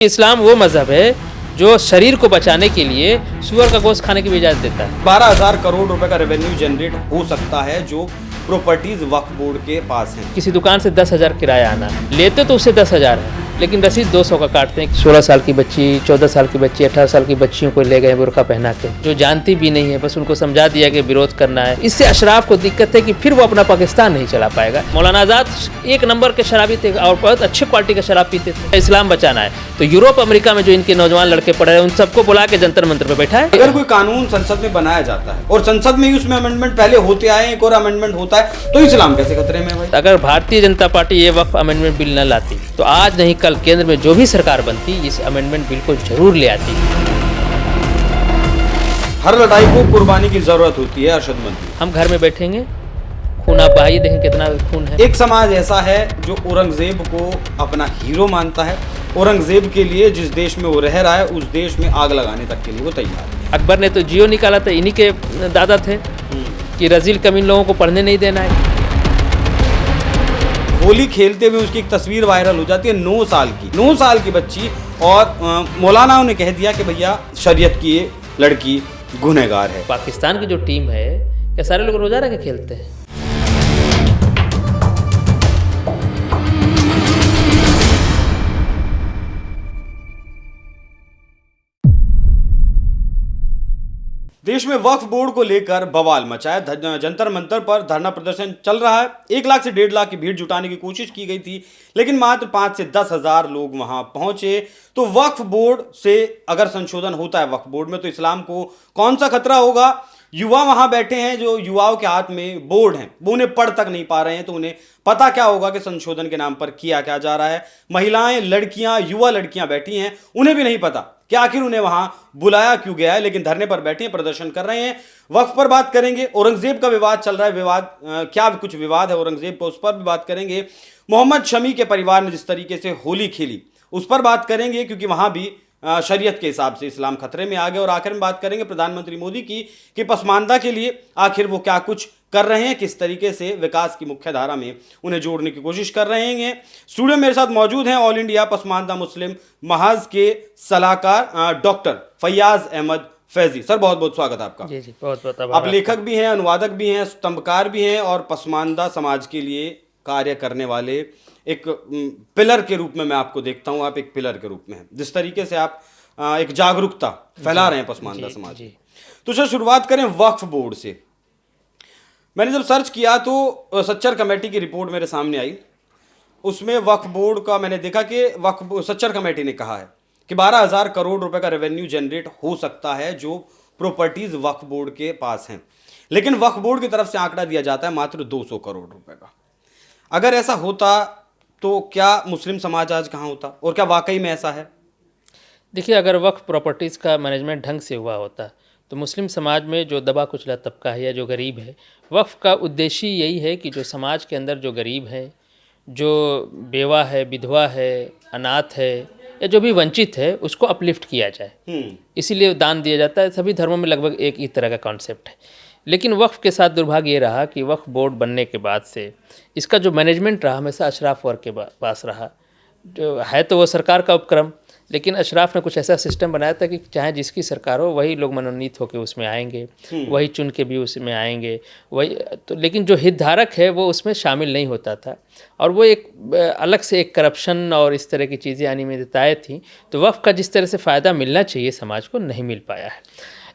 इस्लाम वो मजहब है जो शरीर को बचाने के लिए सूअर का गोश्त खाने की भी इजाज़त देता है। 12,000 करोड़ रुपए का रेवेन्यू जनरेट हो सकता है जो प्रॉपर्टीज वक्फ बोर्ड के पास हैं। किसी दुकान से 10,000 किराया आना है, लेते तो उससे 10,000 है, लेकिन रसीद 200 का काटते हैं। 16 साल की बच्ची, 14 साल की बच्ची, 18 साल की बच्चियों को ले गए बुर्का पहना के, जो जानती भी नहीं है, बस उनको समझा दिया कि विरोध करना है। इससे अशराफ को दिक्कत है कि फिर वो अपना पाकिस्तान नहीं चला पाएगा। मौलाना आज़ाद एक नंबर के शराबी थे और बहुत अच्छे क्वालिटी का शराब पीते थे। इस्लाम बचाना है तो यूरोप अमेरिका में जो इनके नौजवान लड़के पढ़ रहे हैं उन सबको बुला के जंतर मंतर पे बैठा है। अगर कोई कानून संसद में बनाया जाता है और संसद में ही उसमें अमेंडमेंट पहले होते आए, एक और अमेंडमेंट होता है, तो इस्लाम कैसे खतरे में है भाई? अगर भारतीय जनता पार्टी ये वक्फ अमेंडमेंट बिल न लाती तो आज नहीं कल केंद्र में जो भी सरकार बनती इस अमेंडमेंट बिल को जरूर ले आती। हर लड़ाई को कुर्बानी की जरूरत होती है अरशद मंत्री। हम घर में बैठेंगे, खून आप बहाइए, देखें कितना खून है। एक समाज ऐसा है जो औरंगजेब को अपना हीरो मानता है। औरंगजेब के लिए जिस देश में वो रह रहा है उस देश में आग लगाने तक के लिए वो तैयार है। अकबर ने तो जियो निकाला था, इन्हीं के दादा थे कि रजील कमीन लोगों को पढ़ने नहीं देना है। होली खेलते हुए उसकी एक तस्वीर वायरल हो जाती है 9 साल की बच्ची, और मौलाना ने कह दिया कि भैया शरीयत की ये लड़की गुनहगार है। पाकिस्तान की जो टीम है, क्या सारे लोग रोजा रख के खेलते हैं? देश में वक्फ बोर्ड को लेकर बवाल मचा है। जंतर मंतर पर धरना प्रदर्शन चल रहा है। 1 लाख से 1.5 लाख की भीड़ जुटाने की कोशिश की गई थी, लेकिन मात्र 5 से 10 हजार लोग वहां पहुंचे। तो वक्फ बोर्ड से अगर संशोधन होता है वक्फ बोर्ड में, तो इस्लाम को कौन सा खतरा होगा? युवा वहां बैठे हैं, जो युवाओं के हाथ में बोर्ड हैं, वो उन्हें पढ़ तक नहीं पा रहे हैं, तो उन्हें पता क्या होगा कि संशोधन के नाम पर किया क्या जा रहा है। महिलाएं, लड़कियां, युवा लड़कियां बैठी हैं, उन्हें भी नहीं पता कि आखिर उन्हें वहां बुलाया क्यों गया है, लेकिन धरने पर बैठे हैं, प्रदर्शन कर रहे हैं। वक्फ पर बात करेंगे। औरंगजेब का विवाद चल रहा है, क्या कुछ विवाद है औरंगजेब का, उस पर भी बात करेंगे। मोहम्मद शमी के परिवार ने जिस तरीके से होली खेली उस पर बात करेंगे, क्योंकि वहां भी शरीयत के हिसाब से इस्लाम खतरे में आ गया। और आखिर में बात करेंगे प्रधानमंत्री मोदी की कि पसमानदा के लिए आखिर वो क्या कुछ कर रहे हैं, किस तरीके से विकास की मुख्य धारा में उन्हें जोड़ने की कोशिश कर रहे हैं। स्टूडियो में मेरे साथ मौजूद हैं ऑल इंडिया पसमानदा मुस्लिम महाज के सलाहकार डॉक्टर फैयाज अहमद फैजी। सर, बहुत बहुत स्वागत आपका। जी जी, बहुत बहुत आप लेखक भी हैं, अनुवादक भी हैं, स्तंभकार भी हैं, और पसमानदा समाज के लिए कार्य करने वाले एक पिलर के रूप में मैं आपको देखता हूं। आप एक पिलर के रूप में हैं, जिस तरीके से आप एक जागरूकता फैला रहे हैं पसमानदा समाज में। तो सर, शुरुआत करें वक्फ बोर्ड से। मैंने जब सर्च किया तो सच्चर कमेटी की रिपोर्ट मेरे सामने आई। उसमें वक्फ बोर्ड का मैंने देखा कि सच्चर कमेटी ने कहा है कि 12,000 करोड़ रुपए का रेवेन्यू जनरेट हो सकता है जो प्रॉपर्टीज वक्फ बोर्ड के पास हैं, लेकिन वक्फ बोर्ड की तरफ से आंकड़ा दिया जाता है मात्र 200 करोड़ रुपए का। अगर ऐसा होता तो क्या मुस्लिम समाज आज कहाँ होता, और क्या वाकई में ऐसा है? देखिए, अगर वक्फ प्रॉपर्टीज़ का मैनेजमेंट ढंग से हुआ होता तो मुस्लिम समाज में जो दबा कुचला तबका है या जो गरीब है, वक्फ का उद्देश्य यही है कि जो समाज के अंदर जो गरीब है, जो बेवा है, विधवा है, अनाथ है, या जो भी वंचित है, उसको अपलिफ्ट किया जाए। इसीलिए दान दिया जाता है। सभी धर्मों में लगभग एक ही तरह का कॉन्सेप्ट है। लेकिन वक्फ के साथ दुर्भाग्य ये रहा कि वक्फ बोर्ड बनने के बाद से इसका जो मैनेजमेंट रहा हमेशा अशराफ वर्ग के पास रहा। जो है तो वो सरकार का उपक्रम, लेकिन अशराफ ने कुछ ऐसा सिस्टम बनाया था कि चाहे जिसकी सरकार हो वही लोग मनोनीत होकर उसमें आएंगे, वही चुन के भी उसमें आएंगे, वही तो। लेकिन जो हितधारक है वो उसमें शामिल नहीं होता था, और वो एक अलग से एक करप्शन और इस तरह की चीज़ें अनियमितताएँ थी। तो वक्फ का जिस तरह से फ़ायदा मिलना चाहिए समाज को, नहीं मिल पाया है।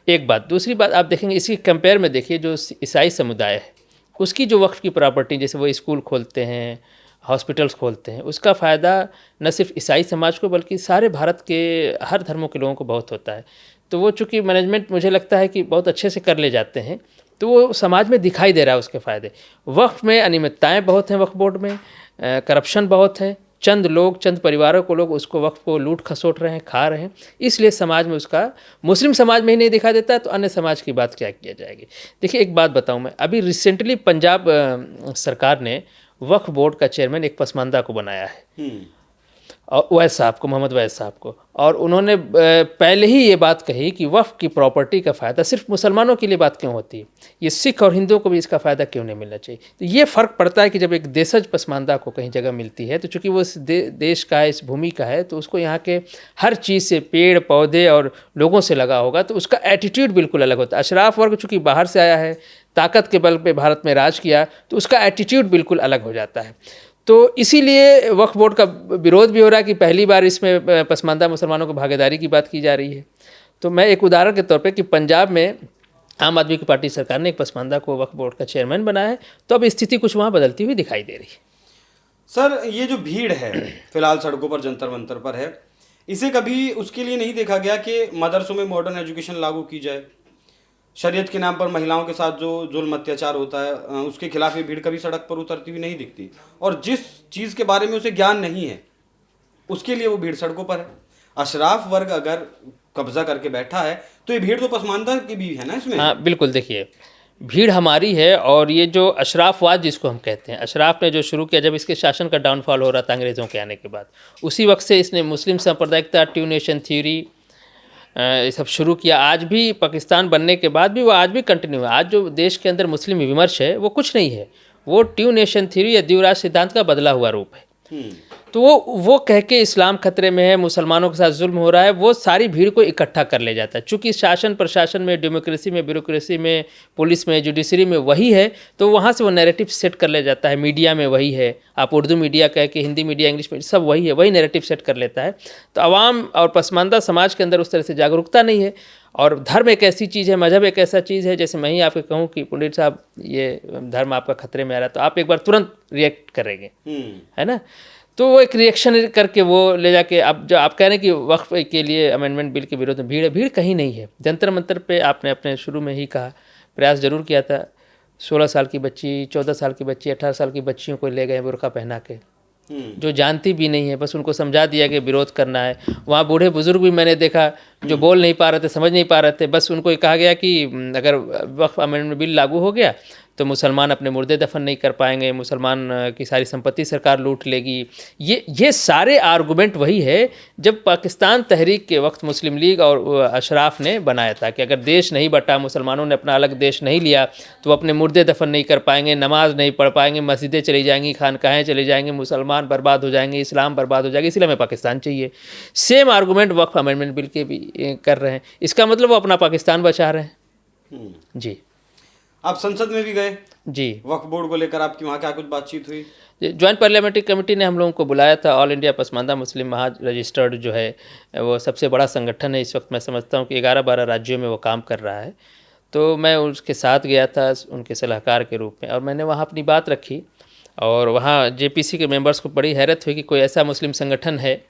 एक बात। दूसरी बात, आप देखेंगे इसी कंपेयर में देखिए, जो ईसाई समुदाय है उसकी जो वक्फ की प्रॉपर्टी, जैसे वो स्कूल खोलते हैं, हॉस्पिटल्स खोलते हैं, उसका फ़ायदा न सिर्फ ईसाई समाज को बल्कि सारे भारत के हर धर्मों के लोगों को बहुत होता है। तो वो चूँकि मैनेजमेंट मुझे लगता है कि बहुत अच्छे से कर ले जाते हैं, तो वो समाज में दिखाई दे रहा है उसके फ़ायदे। वक्फ में अनियमितताएँ बहुत हैं, वक्फ बोर्ड में करप्शन बहुत है। चंद लोग, चंद परिवारों को लोग उसको वक्फ को लूट खसोट रहे हैं, खा रहे हैं। इसलिए समाज में उसका, मुस्लिम समाज में ही नहीं दिखा देता, तो अन्य समाज की बात क्या किया जाएगी। देखिए, एक बात बताऊं मैं, अभी रिसेंटली पंजाब सरकार ने वक्फ बोर्ड का चेयरमैन एक पसमानदा को बनाया है। और वैद साहब को, मोहम्मद वैद साहब को, और उन्होंने पहले ही ये बात कही कि वक्फ की प्रॉपर्टी का फ़ायदा सिर्फ मुसलमानों के लिए बात क्यों होती है, ये सिख और हिंदुओं को भी इसका फ़ायदा क्यों नहीं मिलना चाहिए। तो ये फ़र्क पड़ता है कि जब एक देशज पसमानदा को कहीं जगह मिलती है, तो चूँकि वो इस देश का है, इस भूमि का है, तो उसको यहाँ के हर चीज़ से, पेड़ पौधे और लोगों से लगा होगा, तो उसका एटीट्यूड बिल्कुल अलग होता है। अशराफ वर्ग चूँकि बाहर से आया है, ताकत के बल पे भारत में राज किया, तो उसका एटीट्यूड बिल्कुल अलग हो जाता है। तो इसीलिए वक्फ बोर्ड का विरोध भी हो रहा है कि पहली बार इसमें पसमानदा मुसलमानों को भागीदारी की बात की जा रही है। तो मैं एक उदाहरण के तौर पे कि पंजाब में आम आदमी की पार्टी सरकार ने एक पसमानदा को वक्फ बोर्ड का चेयरमैन बनाया है, तो अब स्थिति कुछ वहाँ बदलती हुई दिखाई दे रही है। सर, ये जो भीड़ है फिलहाल सड़कों पर जंतर मंतर पर है, इसे कभी उसके लिए नहीं देखा गया कि मदरसों में मॉडर्न एजुकेशन लागू की जाए? शरीयत के नाम पर महिलाओं के साथ जो जुल्म अत्याचार होता है, उसके खिलाफ ये भीड़ कभी सड़क पर उतरती हुई नहीं दिखती, और जिस चीज़ के बारे में उसे ज्ञान नहीं है उसके लिए वो भीड़ सड़कों पर है। अशराफ वर्ग अगर कब्जा करके बैठा है तो ये भीड़ तो पसमानदा की भी है ना इसमें। हाँ बिल्कुल, देखिए भीड़ हमारी है, और ये जो अशराफवाद जिसको हम कहते हैं, अशराफ ने जो शुरू किया जब इसके शासन का डाउनफॉल हो रहा था अंग्रेज़ों के आने के बाद, उसी वक्त से इसने मुस्लिम सांप्रदायिकता, टू नेशन थ्योरी, ये सब शुरू किया। आज भी पाकिस्तान बनने के बाद भी वो आज भी कंटिन्यू है। आज जो देश के अंदर मुस्लिम विमर्श है वो कुछ नहीं है, वो टू नेशन थ्योरी या द्विराष्ट्र सिद्धांत का बदला हुआ रूप है। तो वो कह के इस्लाम खतरे में है, मुसलमानों के साथ जुल्म हो रहा है, वो सारी भीड़ को इकट्ठा कर ले जाता है। चूँकि शासन प्रशासन में, डेमोक्रेसी में, ब्यूरोक्रेसी में, पुलिस में, जुडिशरी में वही है, तो वहाँ से वो नैरेटिव सेट कर ले जाता है। मीडिया में वही है, आप उर्दू मीडिया कह के, हिंदी मीडिया, इंग्लिश मीडिया, सब वही है, वही नैरेटिव सेट कर लेता है। तो आवाम और पसमानदा समाज के अंदर उस तरह से जागरूकता नहीं है। और धर्म एक ऐसी चीज़ है, मजहब एक ऐसा चीज़ है, जैसे मैं ही आपको कहूँ कि पंडित साहब ये धर्म आपका खतरे में आ रहा है, तो आप एक बार तुरंत रिएक्ट करेंगे, है ना। तो वो एक रिएक्शन करके वो ले जाके, अब जो आप कह रहे हैं कि वक्फ के लिए अमेंडमेंट बिल के विरोध में भीड़ है, भीड़ कहीं नहीं है। जंतर मंतर पे आपने अपने शुरू में ही कहा, प्रयास जरूर किया था। 16 साल की बच्ची, 14 साल की बच्ची, 18 साल की बच्चियों को ले गए बुर्का पहना के, जो जानती भी नहीं है, बस उनको समझा दिया कि विरोध करना है। वहाँ बूढ़े बुजुर्ग भी मैंने देखा जो बोल नहीं पा रहे थे, समझ नहीं पा रहे थे, बस उनको ये कहा गया कि अगर वक्फ अमेंडमेंट बिल लागू हो गया तो मुसलमान अपने मुर्दे दफन नहीं कर पाएंगे, मुसलमान की सारी संपत्ति सरकार लूट लेगी। ये सारे आर्गूमेंट वही है जब पाकिस्तान तहरीक के वक्त मुस्लिम लीग और अशराफ ने बनाया था कि अगर देश नहीं बटा, मुसलमानों ने अपना अलग देश नहीं लिया, तो अपने मुर्दे दफन नहीं कर पाएंगे, नमाज नहीं पढ़ पाएंगे, मस्जिदें चली जाएंगी, खानकाहें चली जाएंगी, मुसलमान बर्बाद हो जाएंगे, इस्लाम बर्बाद हो जाएगा, इसलिए हमें पाकिस्तान चाहिए। सेम आर्गूमेंट वक्फ अमेंडमेंट बिल के भी कर रहे हैं। इसका मतलब वो अपना पाकिस्तान बचा रहे हैं। जी, आप संसद में भी गए जी, वक्फ बोर्ड को लेकर, आपकी वहाँ क्या कुछ बातचीत हुई? ज्वाइंट पार्लियामेंट्री कमेटी ने हम लोगों को बुलाया था। ऑल इंडिया पसमानदा मुस्लिम महा रजिस्टर्ड जो है वो सबसे बड़ा संगठन है इस वक्त। मैं समझता हूँ कि 11-12 राज्यों में वो काम कर रहा है। तो मैं उसके साथ गया था उनके सलाहकार के रूप में, और मैंने वहाँ अपनी बात रखी, और वहाँ जेपीसी के मेंबर्स को बड़ी हैरत हुई कि कोई ऐसा मुस्लिम संगठन है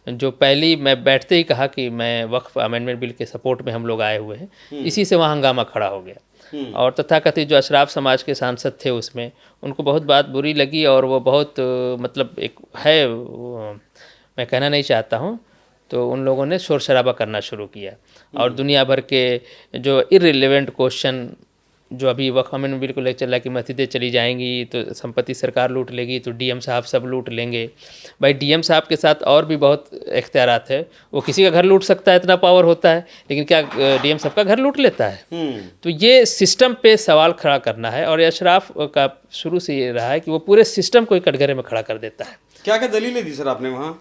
जो पहली, मैं बैठते ही कहा कि मैं वक्फ अमेंडमेंट बिल के सपोर्ट में हम लोग आए हुए हैं। इसी से वहाँ हंगामा खड़ा हो गया, और तथाकथित जो अशराफ समाज के सांसद थे उसमें उनको बहुत बात बुरी लगी, और वो बहुत मतलब एक है, मैं कहना नहीं चाहता हूँ, तो उन लोगों ने शोर शराबा करना शुरू किया, और दुनिया भर के जो इर्रिलेवेंट क्वेश्चन जो अभी वक्फ अमेंडमेंट बिल को लेकर चल रहा है कि मस्जिदें चली जाएंगी तो संपत्ति सरकार लूट लेगी, तो डीएम साहब सब लूट लेंगे। भाई डीएम साहब के साथ और भी बहुत इख्तियारात है, वो किसी का घर लूट सकता है, इतना पावर होता है, लेकिन क्या डीएम सबका घर लूट लेता है? तो ये सिस्टम पे सवाल खड़ा करना है, और अशराफ का शुरू से ये रहा है कि वो पूरे सिस्टम को कटघरे में खड़ा कर देता है। क्या क्या दलीलें दी सर आपने वहाँ?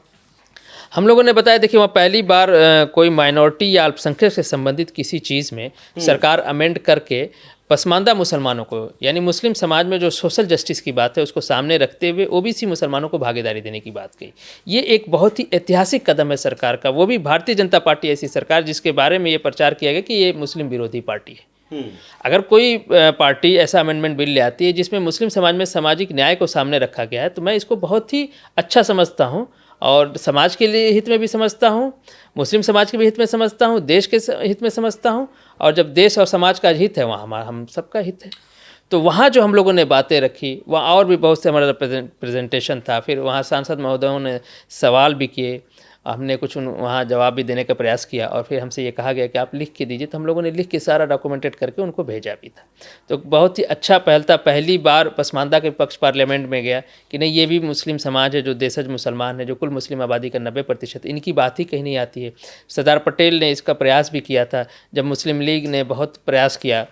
हम लोगों ने बताया, देखिए वहाँ पहली बार कोई माइनॉरिटी या अल्पसंख्यक से संबंधित किसी चीज़ में सरकार अमेंड करके पसमानदा मुसलमानों को, यानी मुस्लिम समाज में जो सोशल जस्टिस की बात है उसको सामने रखते हुए ओबीसी मुसलमानों को भागीदारी देने की बात कही। ये एक बहुत ही ऐतिहासिक कदम है सरकार का, वो भी भारतीय जनता पार्टी ऐसी सरकार जिसके बारे में ये प्रचार किया गया कि ये मुस्लिम विरोधी पार्टी है। अगर कोई पार्टी ऐसा अमेंडमेंट बिल ले आती है जिसमें मुस्लिम समाज में सामाजिक न्याय को सामने रखा गया है, तो मैं इसको बहुत ही अच्छा समझता हूँ, और समाज के लिए हित में भी समझता हूँ, मुस्लिम समाज के भी हित में समझता हूँ, देश के हित में समझता हूँ, और जब देश और समाज का हित है वहाँ हम सबका हित है। तो वहाँ जो हम लोगों ने बातें रखी, वहाँ और भी बहुत से हमारा प्रेजेंटेशन था, फिर वहाँ सांसद महोदयों ने सवाल भी किए, हमने कुछ वहाँ जवाब भी देने का प्रयास किया और फिर हमसे ये कहा गया कि आप लिख के दीजिए, तो हम लोगों ने लिख के सारा डॉक्यूमेंटेड करके उनको भेजा भी था। तो बहुत ही अच्छा पहल था, पहली बार पसमानदा के पक्ष पार्लियामेंट में गया कि नहीं, ये भी मुस्लिम समाज है जो देशज मुसलमान है, जो कुल मुस्लिम आबादी का 90%, इनकी बात ही कहीं नहीं आती है। सरदार पटेल ने इसका प्रयास भी किया था, जब मुस्लिम लीग ने बहुत प्रयास किया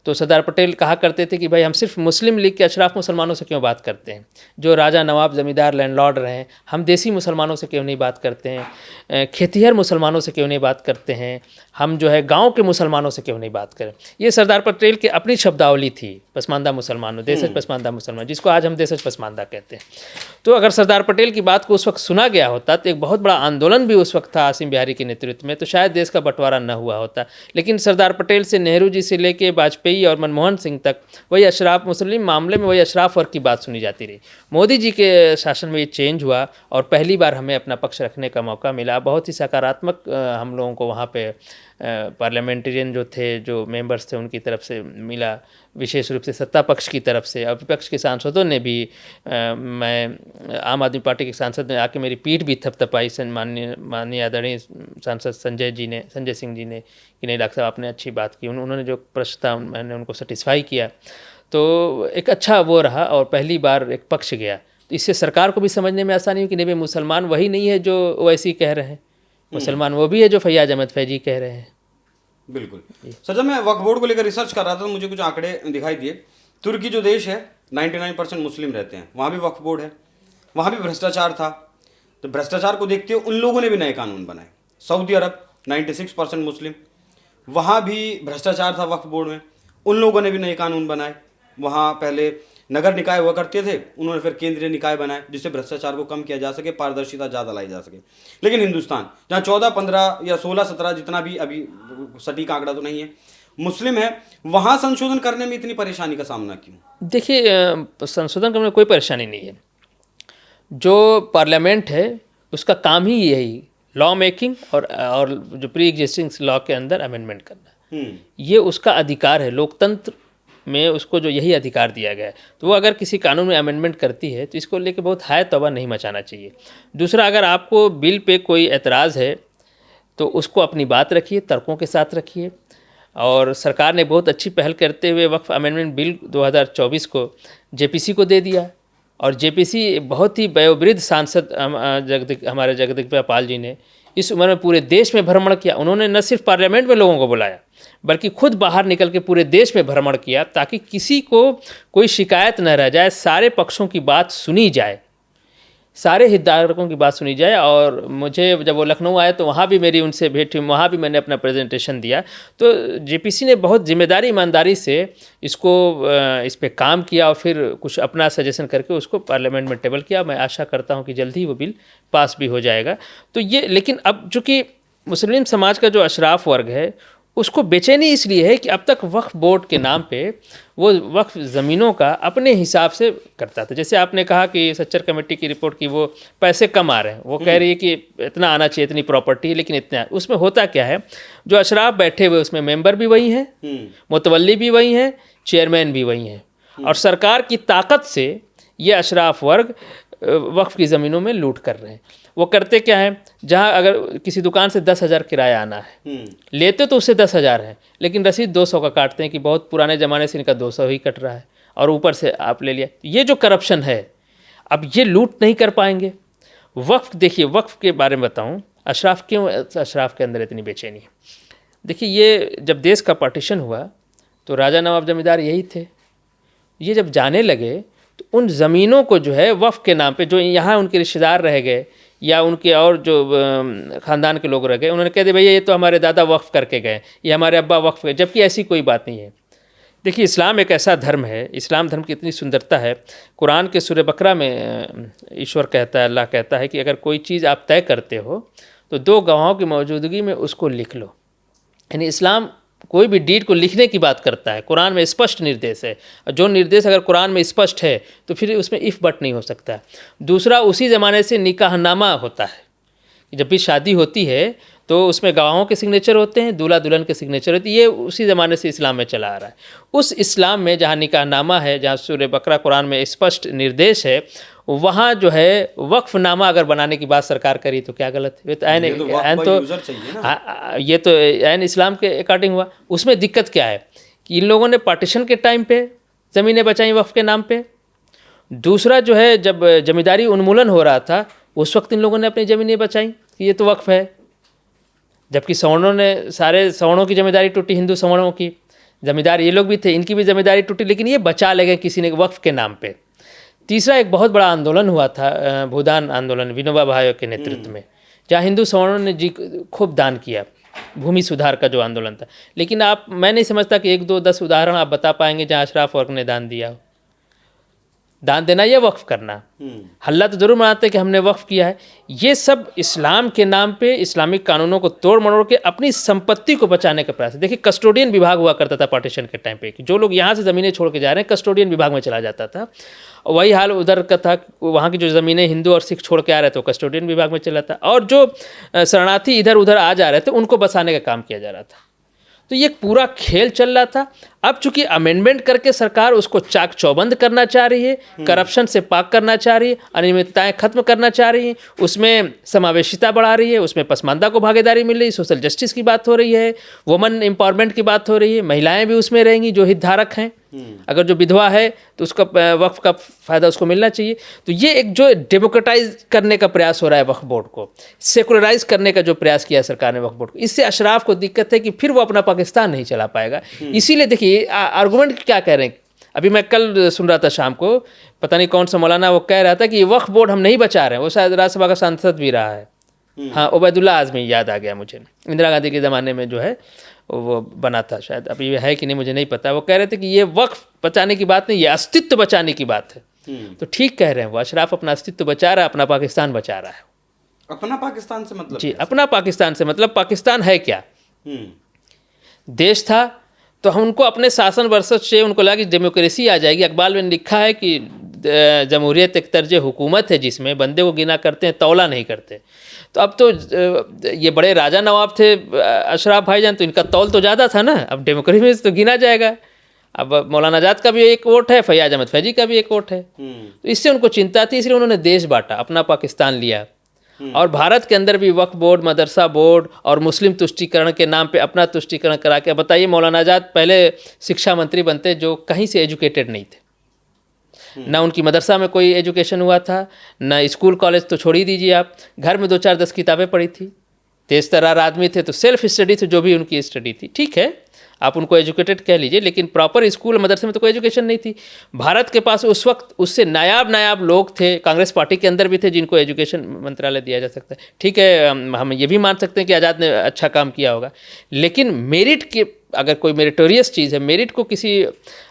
तो सरदार पटेल कहा करते थे कि भाई हम सिर्फ मुस्लिम लीग के अशराफ मुसलमानों से क्यों बात करते हैं, जो राजा नवाब ज़मींदार लैंडलॉर्ड रहे हैं, हम देसी मुसलमानों से क्यों नहीं बात करते हैं, खेतिहर मुसलमानों से क्यों नहीं बात करते हैं, हम जो है गांव के मुसलमानों से क्यों नहीं बात करें। ये सरदार पटेल की अपनी शब्दावली थी, पसमानदा मुसलमानों, देशज पसमानदा मुसलमान, जिसको आज हम देशज पसमानदा कहते हैं। तो अगर सरदार पटेल की बात को उस वक्त सुना गया होता तो एक बहुत बड़ा आंदोलन भी उस वक्त था आसिम बिहारी के नेतृत्व में, तो शायद देश का बंटवारा न हुआ होता। लेकिन सरदार पटेल से नेहरू जी से लेके वाजपेयी और मनमोहन सिंह तक वही अशराफ, मुस्लिम मामले में वही अशराफ वर्ग की बात सुनी जाती रही। मोदी जी के शासन में ये चेंज हुआ और पहली बार हमें अपना पक्ष रखने का मौका मिला। बहुत ही सकारात्मक हम लोगों को वहाँ पे पार्लियामेंटेरियन जो थे, जो मेंबर्स थे, उनकी तरफ से मिला, विशेष रूप से सत्ता पक्ष की तरफ से। और विपक्ष के सांसदों ने भी मैं आम आदमी पार्टी के सांसद ने आके मेरी पीठ भी थपथपाई, माननीय आदरणीय सांसद संजय सिंह जी ने कि नहीं डॉक्टर साहब आपने अच्छी बात की, उन्होंने जो प्रश्न था मैंने उनको सेटिस्फाई किया। तो एक अच्छा वो रहा और पहली बार एक पक्ष गया। तो इससे सरकार को भी समझने में आसानी हुई कि नहीं, मुसलमान वही नहीं है जो ओवैसी कह रहे हैं, मुसलमान वो भी है जो फैयाज अहमद फैजी कह रहे हैं। बिल्कुल सर, जब मैं वक्फ बोर्ड को लेकर रिसर्च कर रहा था तो मुझे कुछ आंकड़े दिखाई दिए। तुर्की जो देश है 99% मुस्लिम रहते हैं, वहाँ भी वक्फ बोर्ड है, वहाँ भी भ्रष्टाचार था। तो भ्रष्टाचार को देखते हुए उन लोगों ने भी नए कानून बनाए। सऊदी अरब 96% मुस्लिम, वहाँ भी भ्रष्टाचार था वक्फ बोर्ड में, उन लोगों ने भी नए कानून बनाए। वहाँ पहले नगर निकाय हुआ करते थे, उन्होंने फिर केंद्रीय निकाय बनाए जिससे भ्रष्टाचार को कम किया जा सके, पारदर्शिता ज़्यादा लाई जा सके। लेकिन हिंदुस्तान जहाँ 14, 15 या 16, 17 जितना भी अभी सटीक आंकड़ा तो नहीं है मुस्लिम है, वहाँ संशोधन करने में इतनी परेशानी का सामना क्यों? देखिए, संशोधन करने में कोई परेशानी नहीं है। जो पार्लियामेंट है उसका काम ही यही लॉ मेकिंग और जो प्री एग्जिस्टिंग लॉ के अंदर अमेंडमेंट करना, ये उसका अधिकार है। लोकतंत्र में उसको जो यही अधिकार दिया गया है, तो वो अगर किसी कानून में अमेंडमेंट करती है तो इसको लेके बहुत हाय तौबा नहीं मचाना चाहिए। दूसरा, अगर आपको बिल पे कोई एतराज़ है तो उसको अपनी बात रखिए, तर्कों के साथ रखिए। और सरकार ने बहुत अच्छी पहल करते हुए वक्फ अमेंडमेंट बिल 2024 को जेपीसी को दे दिया और जेपीसी बहुत ही वयोवृद्ध सांसद हमारे जगदीप पाल जी ने इस उम्र में पूरे देश में भ्रमण किया। उन्होंने न सिर्फ पार्लियामेंट में लोगों को बुलाया बल्कि खुद बाहर निकल के पूरे देश में भ्रमण किया ताकि किसी को कोई शिकायत न रह जाए, सारे पक्षों की बात सुनी जाए, सारे हितधारकों की बात सुनी जाए। और मुझे जब वो लखनऊ आए तो वहाँ भी मेरी उनसे भेंट हुई, वहाँ भी मैंने अपना प्रेजेंटेशन दिया। तो जेपीसी ने बहुत जिम्मेदारी ईमानदारी से इसको इस पे काम किया और फिर कुछ अपना सजेशन करके उसको पार्लियामेंट में टेबल किया। मैं आशा करता हूँ कि जल्द ही वो बिल पास भी हो जाएगा। तो ये, लेकिन अब चूँकि मुस्लिम समाज का जो अशराफ वर्ग है उसको बेचैनी इसलिए है कि अब तक वक्फ बोर्ड के नाम पे वो वक्फ ज़मीनों का अपने हिसाब से करता था। जैसे आपने कहा कि सच्चर कमेटी की रिपोर्ट की वो पैसे कम आ रहे हैं, वो कह रही है कि इतना आना चाहिए, इतनी प्रॉपर्टी है, लेकिन इतना उसमें होता क्या है, जो अशराफ बैठे हुए उसमें मेंबर भी वही हैं, मुतवल्ली भी वही हैं, चेयरमैन भी वही हैं, और सरकार की ताकत से ये अशराफ वर्ग वक्फ की ज़मीनों में लूट कर रहे हैं। वो करते क्या है, जहाँ अगर किसी दुकान से 10,000 किराया आना है, लेते तो उससे 10,000 है, लेकिन रसीद 200 का काटते हैं कि बहुत पुराने ज़माने से इनका 200 ही कट रहा है और ऊपर से आप ले लिया। ये जो करप्शन है, अब ये लूट नहीं कर पाएंगे। वक्फ, देखिए वक्फ के बारे में बताऊँ, अशराफ क्यों, अशराफ के अंदर इतनी बेचैनी है। देखिए, ये जब देश का पार्टीशन हुआ तो राजा नवाब जमींदार यही थे। ये जब जाने लगे तो उन ज़मीनों को जो है वक्फ के नाम पे, जो यहाँ उनके रिश्तेदार रह गए या उनके और जो ख़ानदान के लोग रह गए, उन्होंने कह दिया भैया ये तो हमारे दादा वक्फ करके गए, ये हमारे अब्बा वक्फ गए, जबकि ऐसी कोई बात नहीं है। देखिए, इस्लाम एक ऐसा धर्म है, इस्लाम धर्म की इतनी सुंदरता है। कुरान के सूरह बकरा में ईश्वर कहता है, अल्लाह कहता है कि अगर कोई चीज़ आप तय करते हो तो 2 गवाहों की मौजूदगी में उसको लिख लो। यानी इस्लाम कोई भी डीड को लिखने की बात करता है। कुरान में स्पष्ट निर्देश है, जो निर्देश अगर कुरान में स्पष्ट है तो फिर उसमें इफ़ बट नहीं हो सकता। दूसरा, उसी ज़माने से निकाहनामा होता है कि जब भी शादी होती है तो उसमें गवाहों के सिग्नेचर होते हैं, दूल्हा दुल्हन के सिग्नेचर होते हैं। ये उसी ज़माने से इस्लाम में चला आ रहा है। उस इस्लाम में जहाँ निकाहनामा है, जहाँ सूरह बकरा कुरान में स्पष्ट निर्देश है, वहाँ जो है वक्फनामा अगर बनाने की बात सरकार करी तो क्या गलत है? ये तो ऐन यूजर चाहिए ना। ये तो ऐन इस्लाम के अकॉर्डिंग हुआ। उसमें दिक्कत क्या है कि इन लोगों ने पार्टीशन के टाइम पे ज़मीनें बचाई वक्फ के नाम पे। दूसरा जो है, जब जमींदारी उन्मूलन हो रहा था उस वक्त इन लोगों ने अपनी ज़मीनें बचाई कि ये तो वक्फ है, जबकि सवर्णों ने, सारे सवर्णों की जमींदारी टूटी, हिंदू सवर्णों की जमींदार ये लोग भी थे, इनकी भी जमींदारी टूटी, लेकिन ये बचा ले गए किसी ने वक्फ के नाम पे। तीसरा एक बहुत बड़ा आंदोलन हुआ था, भूदान आंदोलन, विनोबा भावे के नेतृत्व में, जहाँ हिंदू सवर्णों ने जी खूब दान किया, भूमि सुधार का जो आंदोलन था। लेकिन मैं नहीं समझता कि 1, 2, 10 उदाहरण आप बता पाएंगे जहाँ अशराफ वर्ग ने दान दिया हो। दान देना या वक्फ करना, हल्ला तो जरूर मनाते कि हमने वक्फ किया है। ये सब इस्लाम के नाम पे इस्लामिक कानूनों को तोड़ मरोड़ के अपनी संपत्ति को बचाने का प्रयास है। देखिए, कस्टोडियन विभाग हुआ करता था पार्टीशन के टाइम पे, कि जो लोग यहाँ से ज़मीनें छोड़ के जा रहे हैं कस्टोडियन विभाग में चला जाता था। वही हाल उधर का था, वहाँ की जो ज़मीनें हिंदू और सिख छोड़ के आ रहे थे वो कस्टोडियन विभाग में चला था, और जो शरणार्थी इधर उधर आ जा रहे थे उनको बसाने का काम किया जा रहा था। तो ये पूरा खेल चल रहा था। अब चूंकि अमेंडमेंट करके सरकार उसको चाक चौबंद करना चाह रही है, करप्शन से पाक करना चाह रही है, अनियमितताएं खत्म करना चाह रही है, उसमें समावेशिता बढ़ा रही है, उसमें पसमानदा को भागीदारी मिल रही है, सोशल जस्टिस की बात हो रही है, वुमन एम्पावरमेंट की बात हो रही है, महिलाएं भी उसमें रहेंगी जो हितधारक हैं। अगर जो विधवा है तो उसका वक्फ का फ़ायदा उसको मिलना चाहिए। तो ये एक जो डेमोक्रेटाइज करने का प्रयास हो रहा है वक्फ बोर्ड को, सेकुलराइज करने का जो प्रयास किया है सरकार ने वक्फ बोर्ड को, इससे अशराफ को दिक्कत है कि फिर वो अपना पाकिस्तान नहीं चला पाएगा। इसीलिए देखिए आर्गूमेंट क्या कह रहे हैं। अभी मैं कल सुन रहा था शाम को, पता नहीं कौन सा मौलाना वो कह रहा था कि ये वक्फ बोर्ड हम नहीं बचा रहे हैं, वो शायद राज्यसभा का सांसद भी रहा है, हाँ, उबैदुल्ला आज़मी, याद आ गया मुझे, इंदिरा गांधी के ज़माने में जो है वो बना था, शायद अभी है कि नहीं मुझे नहीं पता। वो कह रहे थे कि ये वक्फ बचाने की बात नहीं, ये अस्तित्व बचाने की बात है। तो ठीक कह रहे हैं वो, अशराफ अपना अस्तित्व बचा रहा है, अपना पाकिस्तान बचा रहा है। अपना पाकिस्तान से मतलब जी, अपना पाकिस्तान से मतलब पाकिस्तान है क्या? देश था तो हम उनको अपने शासन वर्षों से उनको लगा कि डेमोक्रेसी आ जाएगी। अकबाल में लिखा है कि जमहूरियत एक तर्ज हुकूमत है जिसमें बंदे को गिना करते हैं, तौला नहीं करते। तो अब तो ये बड़े राजा नवाब थे अशराफ भाईजान, तो इनका तौल तो ज़्यादा था ना, अब डेमोक्रेसी में तो गिना जाएगा। अब मौलाना आज़ाद का भी एक वोट है, फैयाज अहमद फैजी का भी एक वोट है, तो इससे उनको चिंता थी, इसलिए उन्होंने देश बांटा, अपना पाकिस्तान लिया। और भारत के अंदर भी वक्फ बोर्ड, मदरसा बोर्ड और मुस्लिम तुष्टीकरण के नाम पे अपना तुष्टीकरण करा के, बताइए मौलाना आज़ाद पहले शिक्षा मंत्री बनते जो कहीं से एजुकेटेड नहीं थे, ना उनकी मदरसा में कोई एजुकेशन हुआ था, ना स्कूल कॉलेज तो छोड़ ही दीजिए आप, घर में 2-4-10 किताबें पढ़ी थी, तेज तर्रार आदमी थे, तो सेल्फ स्टडी थी जो भी उनकी स्टडी थी, ठीक है आप उनको एजुकेटेड कह लीजिए, लेकिन प्रॉपर स्कूल मदरसे में तो कोई एजुकेशन नहीं थी। भारत के पास उस वक्त उससे नायाब लोग थे, कांग्रेस पार्टी के अंदर भी थे जिनको एजुकेशन मंत्रालय दिया जा सकता है। ठीक है, हम ये भी मान सकते हैं कि आज़ाद ने अच्छा काम किया होगा, लेकिन मेरिट के, अगर कोई मेरिटोरियस चीज़ है, मेरिट को किसी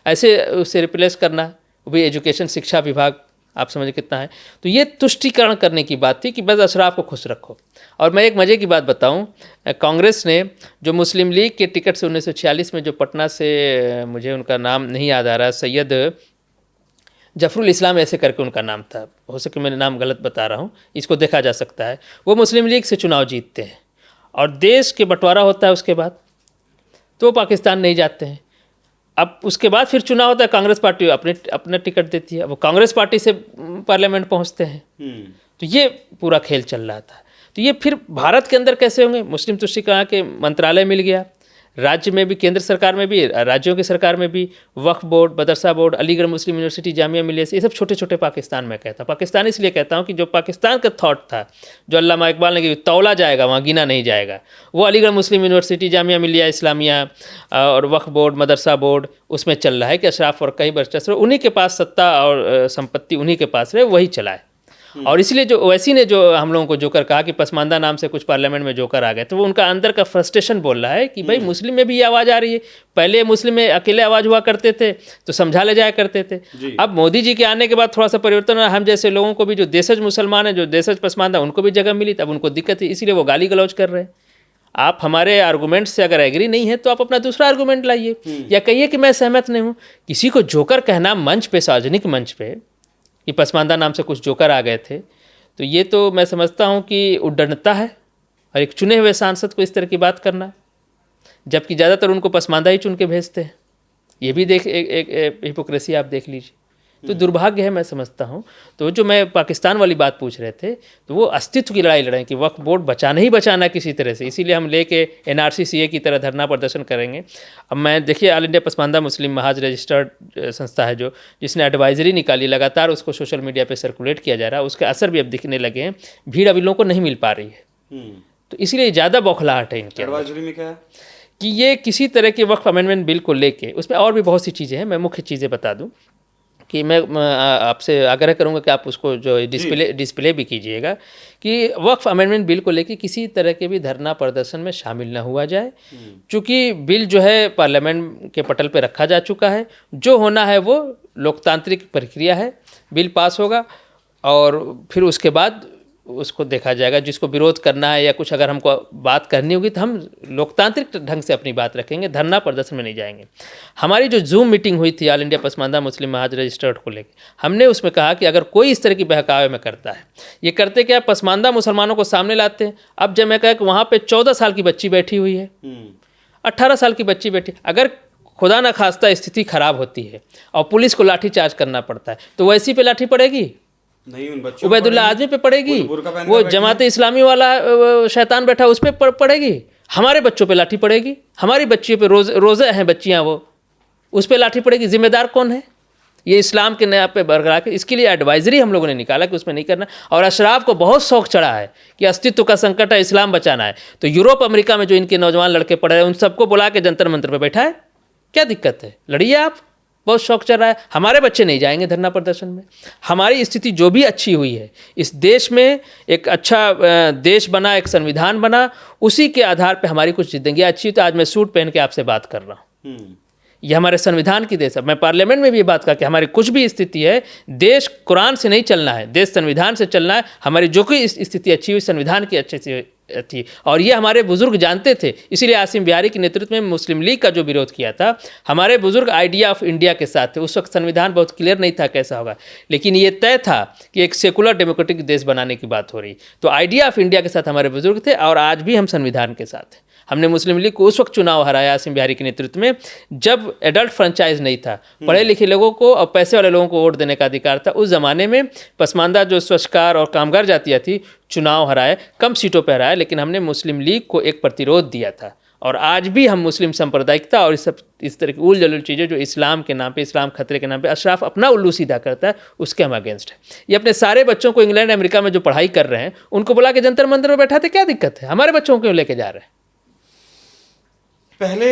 ऐसे उससे रिप्लेस करना, वो भी एजुकेशन शिक्षा विभाग, आप समझे कितना है। तो ये तुष्टीकरण करने की बात थी कि बस अशराफ को खुश रखो। और मैं एक मज़े की बात बताऊं, कांग्रेस ने जो मुस्लिम लीग के टिकट से 1946 में जो पटना से, मुझे उनका नाम नहीं याद आ रहा, सैयद जफरुल इस्लाम ऐसे करके उनका नाम था, हो सके मैंने नाम गलत बता रहा हूँ, इसको देखा जा सकता है, वो मुस्लिम लीग से चुनाव जीतते हैं और देश के बंटवारा होता है उसके बाद, तो पाकिस्तान नहीं जाते हैं। अब उसके बाद फिर चुनाव होता है, कांग्रेस पार्टी अपना टिकट देती है, वो कांग्रेस पार्टी से पार्लियामेंट पहुंचते हैं। तो ये पूरा खेल चल रहा था। तो ये फिर भारत के अंदर कैसे होंगे? मुस्लिम तुष्टीकरण के मंत्रालय मिल गया, राज्य में भी, केंद्र सरकार में भी, राज्यों की सरकार में भी, वक्फ बोर्ड, मदरसा बोर्ड, अलीगढ़ मुस्लिम यूनिवर्सिटी, जामिया मिलिया, ये सब छोटे छोटे पाकिस्तान में कहता। पाकिस्तान इसलिए कहता हूँ कि जो पाकिस्तान का थॉट था, जो अल्लामा इकबाल ने कि तौला जाएगा वहाँ गिना नहीं जाएगा, वो अलीगढ़ मुस्लिम यूनिवर्सिटी, जामिया मिलिया इस्लामिया और वक्फ बोर्ड, मदरसा बोर्ड, उसमें चल रहा है कि अशराफ और कई बर्चस्व उन्हीं के पास सत्ता और संपत्ति उन्हीं के पास रहे, वही चला है। और इसलिए जो ओवैसी ने जो हम लोगों को जोकर कहा कि पसमानदा नाम से कुछ पार्लियामेंट में जोकर आ गए, तो वो उनका अंदर का फ्रस्ट्रेशन बोल रहा है कि भाई मुस्लिम में भी ये आवाज़ आ रही है, पहले मुस्लिम में अकेले आवाज़ हुआ करते थे तो समझा ले जाया करते थे, अब मोदी जी के आने के बाद थोड़ा सा परिवर्तन हुआ, हम जैसे लोगों को भी, जो देशज मुसलमान हैं, जो देशज पसमानदा, उनको भी जगह मिली, तब उनको दिक्कत थी, इसीलिए वो गाली गलौज कर रहे हैं। आप हमारे आर्गूमेंट से अगर एग्री नहीं है तो आप अपना दूसरा आर्गूमेंट लाइए, या कहिए कि मैं सहमत नहीं हूँ। किसी को जोकर कहना मंच पे, सार्वजनिक मंच पे, कि पसमानदा नाम से कुछ जोकर आ गए थे, तो ये तो मैं समझता हूँ कि उद्दंडता है, और एक चुने हुए सांसद को इस तरह की बात करना, जबकि ज़्यादातर उनको पसमानदा ही चुन के भेजते हैं। ये भी देख एक हिपोक्रेसी आप देख लीजिए। तो दुर्भाग्य है, मैं समझता हूँ। तो जो मैं पाकिस्तान वाली बात पूछ रहे थे, तो वो अस्तित्व की लड़ाई लड़ें कि वक्फ बोर्ड बचाना ही बचाना किसी तरह से, इसीलिए हम लेके एनआरसी सीए की तरह धरना प्रदर्शन करेंगे। अब मैं देखिए, ऑल इंडिया पसमानदा मुस्लिम महाज रजिस्टर्ड संस्था है जो, जिसने एडवाइजरी निकाली, लगातार उसको सोशल मीडिया पर सर्कुलेट किया जा रहा है, उसके असर भी अब दिखने लगे हैं। भीड़ अभी लोगों को नहीं मिल पा रही है, तो इसीलिए ज़्यादा बौखलाहट है इनके एडवाइजरी में क्या है कि ये किसी तरह के वक्फ अमेंडमेंट बिल को लेके, उसमें और भी बहुत सी चीज़ें हैं, मैं मुख्य चीज़ें बता दूं कि मैं आपसे आग्रह करूंगा कि आप उसको जो डिस्प्ले भी कीजिएगा कि वक्फ अमेंडमेंट बिल को लेके किसी तरह के भी धरना प्रदर्शन में शामिल ना हुआ जाए, क्योंकि बिल जो है पार्लियामेंट के पटल पे रखा जा चुका है। जो होना है वो लोकतांत्रिक प्रक्रिया है, बिल पास होगा और फिर उसके बाद उसको देखा जाएगा। जिसको विरोध करना है या कुछ अगर हमको बात करनी होगी तो हम लोकतांत्रिक ढंग से अपनी बात रखेंगे, धरना प्रदर्शन में नहीं जाएंगे। हमारी जो जूम मीटिंग हुई थी ऑल इंडिया पसमानदा मुस्लिम महाज रजिस्टर्ड को लेकर, हमने उसमें कहा कि अगर कोई इस तरह की बहकावे में करता है, ये करते क्या, पसमानदा मुसलमानों को सामने लाते हैं। अब जब मैं कहा कि वहाँ पर 14 साल की बच्ची बैठी हुई है, 18 साल की बच्ची बैठी, अगर खुदा न खास्ता स्थिति खराब होती है और पुलिस को लाठीचार्ज करना पड़ता है, तो वैसी पे लाठी पड़ेगी नहीं, उन बच्चों उबैदुल्ला आजमी पे पड़ेगी, वो जमात इस्लामी वाला शैतान बैठा उस पर पड़ेगी, हमारे बच्चों पे लाठी पड़ेगी, हमारी बच्चियों पे रोज़े हैं बच्चियां, वो उस पर लाठी पड़ेगी। जिम्मेदार कौन है? ये इस्लाम के नया पे बरकरार के, इसके लिए एडवाइजरी हम लोगों ने निकाला कि उसमें नहीं करना। और अशराफ को बहुत शौक चढ़ा है कि अस्तित्व का संकट है, इस्लाम बचाना है, तो यूरोप अमेरिका में जो इनके नौजवान लड़के पढ़ रहे हैं उन सबको बुला के जंतर मंतर पर बैठा है। क्या दिक्कत है, लड़िए आप, बहुत शौक चल रहा है। हमारे बच्चे नहीं जाएंगे धरना प्रदर्शन में। हमारी स्थिति जो भी अच्छी हुई है, इस देश में एक अच्छा देश बना, एक संविधान बना, उसी के आधार पे हमारी कुछ जिंदगी अच्छी। तो आज मैं सूट पहन के आपसे बात कर रहा हूँ, ये हमारे संविधान की देश है। मैं पार्लियामेंट में भी ये बात कहा कि हमारी कुछ भी स्थिति है, देश कुरान से नहीं चलना है, देश संविधान से चलना है। हमारी जो कोई स्थिति अच्छी हुई संविधान की अच्छी थी, और ये हमारे बुजुर्ग जानते थे। इसीलिए आसिम बिहारी के नेतृत्व में मुस्लिम लीग का जो विरोध किया था, हमारे बुजुर्ग आइडिया ऑफ इंडिया के साथ थे। उस वक्त संविधान बहुत क्लियर नहीं था कैसा होगा, लेकिन ये तय था कि एक सेकुलर डेमोक्रेटिक देश बनाने की बात हो रही। तो आइडिया ऑफ इंडिया के साथ हमारे बुजुर्ग थे, और आज भी हम संविधान के साथ हैं। हमने मुस्लिम लीग को उस वक्त चुनाव हराया आसिम बिहारी के नेतृत्व में, जब एडल्ट फ्रेंचाइज नहीं था, पढ़े लिखे लोगों को और पैसे वाले लोगों को वोट देने का अधिकार था। उस ज़माने में पसमानदा जो स्वच्छकार और कामगार जातियाँ थी, चुनाव हराए, कम सीटों पर हराए, लेकिन हमने मुस्लिम लीग को एक प्रतिरोध दिया था। और आज भी हम मुस्लिम सांप्रदायिकता और इस तरह की उल जलूल चीज़ें जो इस्लाम के नाम पे, इस्लाम खतरे के नाम पे अशराफ अपना उल्लू सीधा करता है, उसके हम अगेंस्ट है। ये अपने सारे बच्चों को इंग्लैंड अमेरिका में जो पढ़ाई कर रहे हैं, उनको बुला के जंतर मंतर में बैठाते, क्या दिक्कत है? हमारे बच्चों को क्यों लेके जा रहे हैं? पहले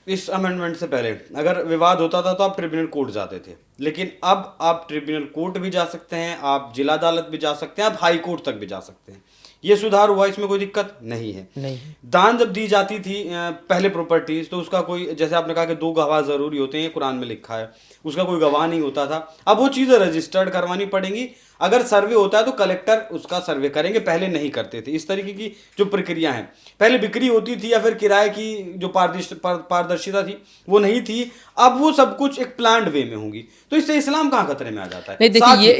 इस अमेंडमेंट से पहले अगर विवाद होता था तो आप ट्रिब्यूनल कोर्ट जाते थे, लेकिन अब आप ट्रिब्यूनल कोर्ट भी जा सकते हैं, आप जिला अदालत भी जा सकते हैं, आप हाई कोर्ट तक भी जा सकते हैं। ये सुधार हुआ, इसमें कोई दिक्कत नहीं है। नहीं। दान जब दी जाती थी पहले प्रॉपर्टीज, तो उसका कोई, जैसे आपने कहा कि 2 गवाह जरूरी होते हैं, कुरान में लिखा है, उसका कोई गवाह नहीं होता था। अब वो चीज़ें रजिस्टर्ड करवानी पड़ेंगी। अगर सर्वे होता है तो कलेक्टर उसका सर्वे करेंगे, पहले नहीं करते थे। इस तरीके की जो प्रक्रिया है, पहले बिक्री होती थी या फिर किराए की जो पारदर्शिता थी वो नहीं थी। अब वो सब कुछ एक प्लान्ड वे में होंगी। तो इससे इस्लाम कहाँ खतरे में आ जाता है? नहीं, देखिए